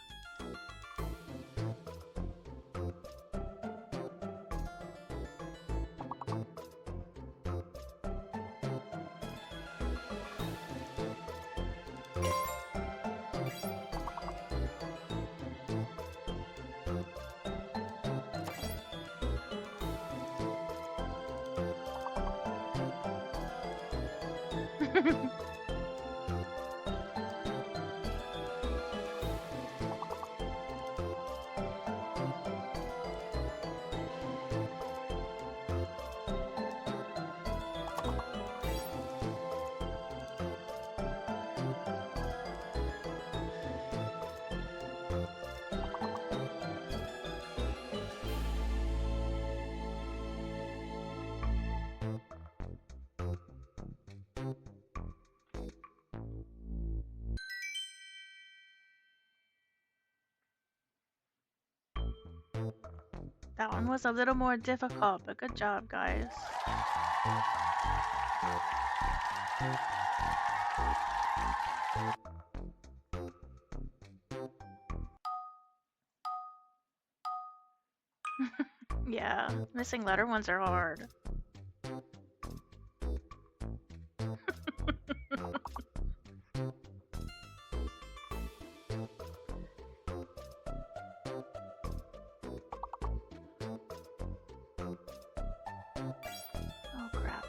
That one was a little more difficult, but good job, guys. Yeah, missing letter ones are hard. Oh crap.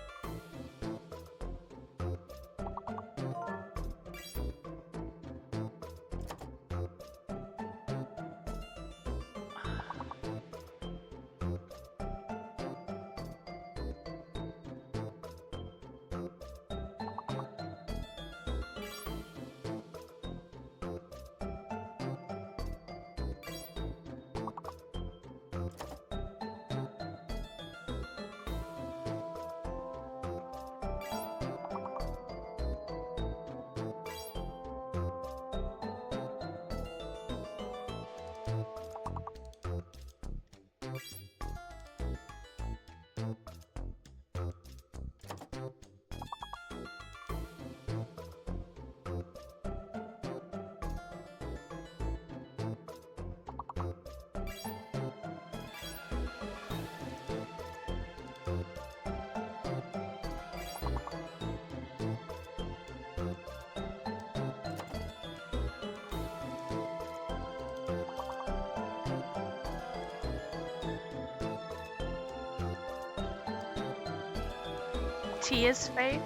T is fake.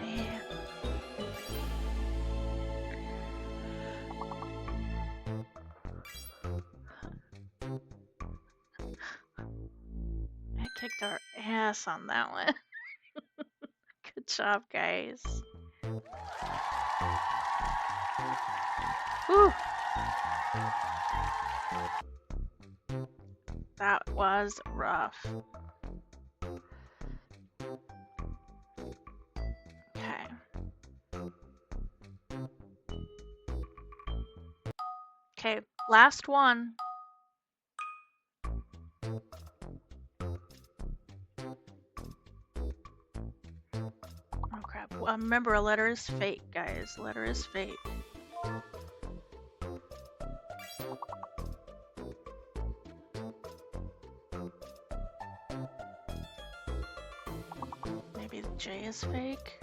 Man. I kicked our ass on that one. Good job, guys. Whew. That was rough. Okay. Okay, last one. Oh crap. Remember, a letter is fate, guys. Letter is fate. Maybe the J is fake?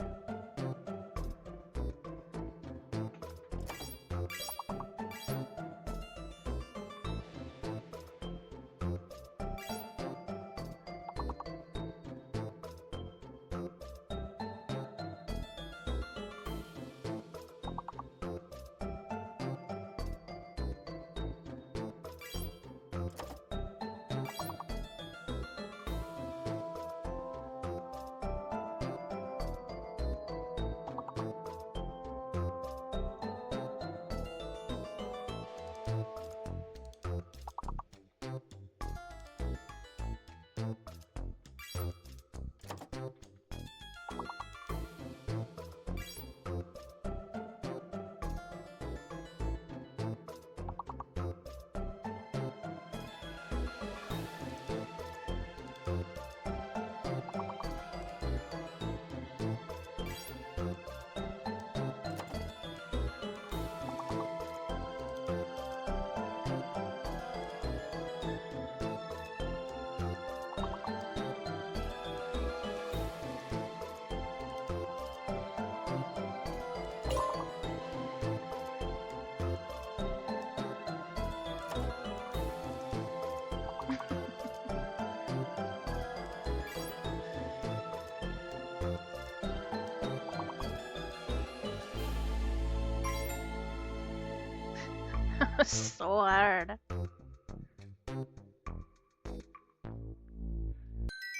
So hard.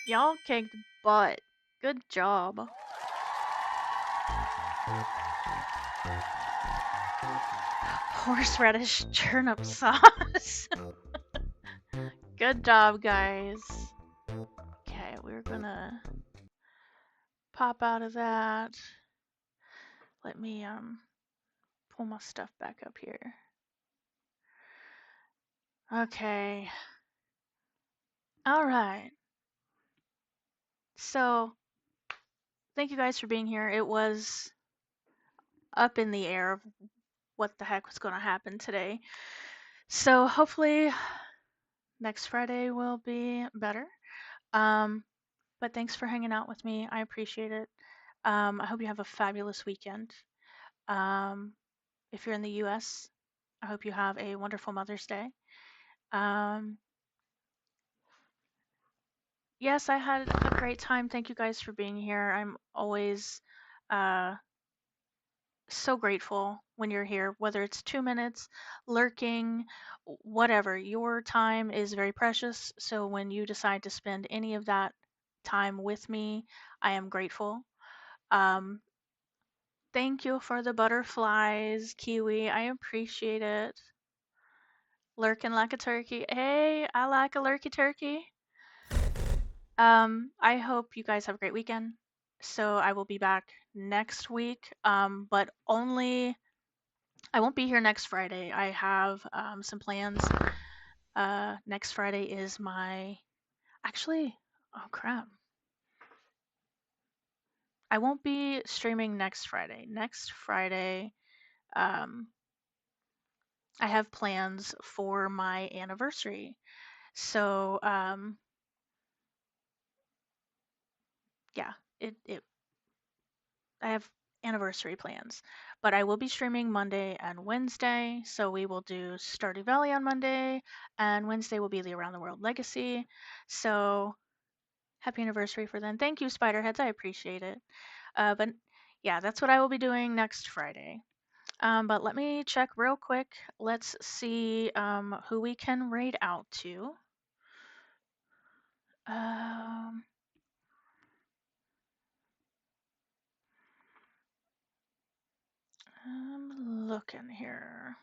Y'all kicked butt. Good job. Horseradish turnip sauce. Good job, guys. Okay, we're gonna pop out of that. Let me pull my stuff back up here. Okay. All right. So, thank you guys for being here. It was up in the air of what the heck was going to happen today. So, hopefully next Friday will be better. But thanks for hanging out with me. I appreciate it. I hope you have a fabulous weekend. If you're in the US, I hope you have a wonderful Mother's Day. Yes, I had a great time. Thank you guys for being here. I'm always so grateful when you're here, whether it's 2 minutes, lurking, whatever. Your time is very precious. So when you decide to spend any of that time with me, I am grateful. Um, Thank you for the butterflies, Kiwi. I appreciate it. Lurking like a turkey. Hey, I like a lurky turkey. I hope you guys have a great weekend. So I will be back next week, but only I won't be here next Friday. I have some plans. Next Friday is my actually. Oh crap! I won't be streaming next Friday. Next Friday, um, I have plans for my anniversary. So yeah, it I have anniversary plans, but I will be streaming Monday and Wednesday. So we will do Stardew Valley on Monday, and Wednesday will be the Around the World Legacy. So happy anniversary for then. Thank you, Spiderheads. I appreciate it. But yeah, that's what I will be doing next Friday. But let me check real quick. Let's see who we can raid out to. Um, I'm looking here.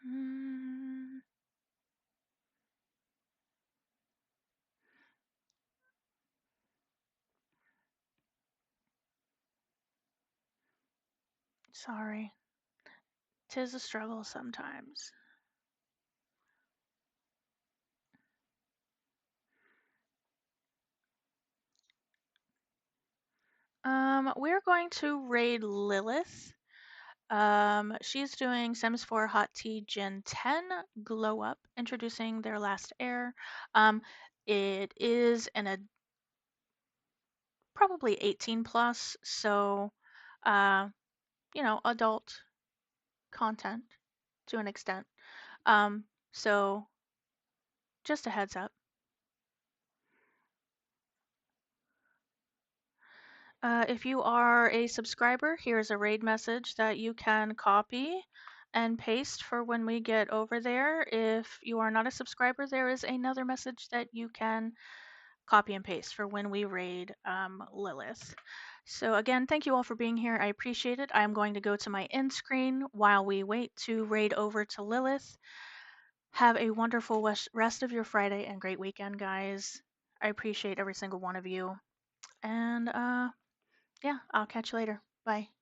Hmm. Sorry. 'Tis a struggle sometimes. We're going to raid Lilith. She's doing Sims 4 Hot Tea Gen 10 Glow Up, introducing their last heir. It is probably 18 plus, so adult content to an extent. So just a heads up. If you are a subscriber, here's a raid message that you can copy and paste for when we get over there. If you are not a subscriber, there is another message that you can copy and paste for when we raid Lilith. So again, thank you all for being here. I appreciate it. I'm going to go to my end screen while we wait to raid over to Lilith. Have a wonderful rest of your Friday and great weekend, guys. I appreciate every single one of you. And yeah, I'll catch you later. Bye.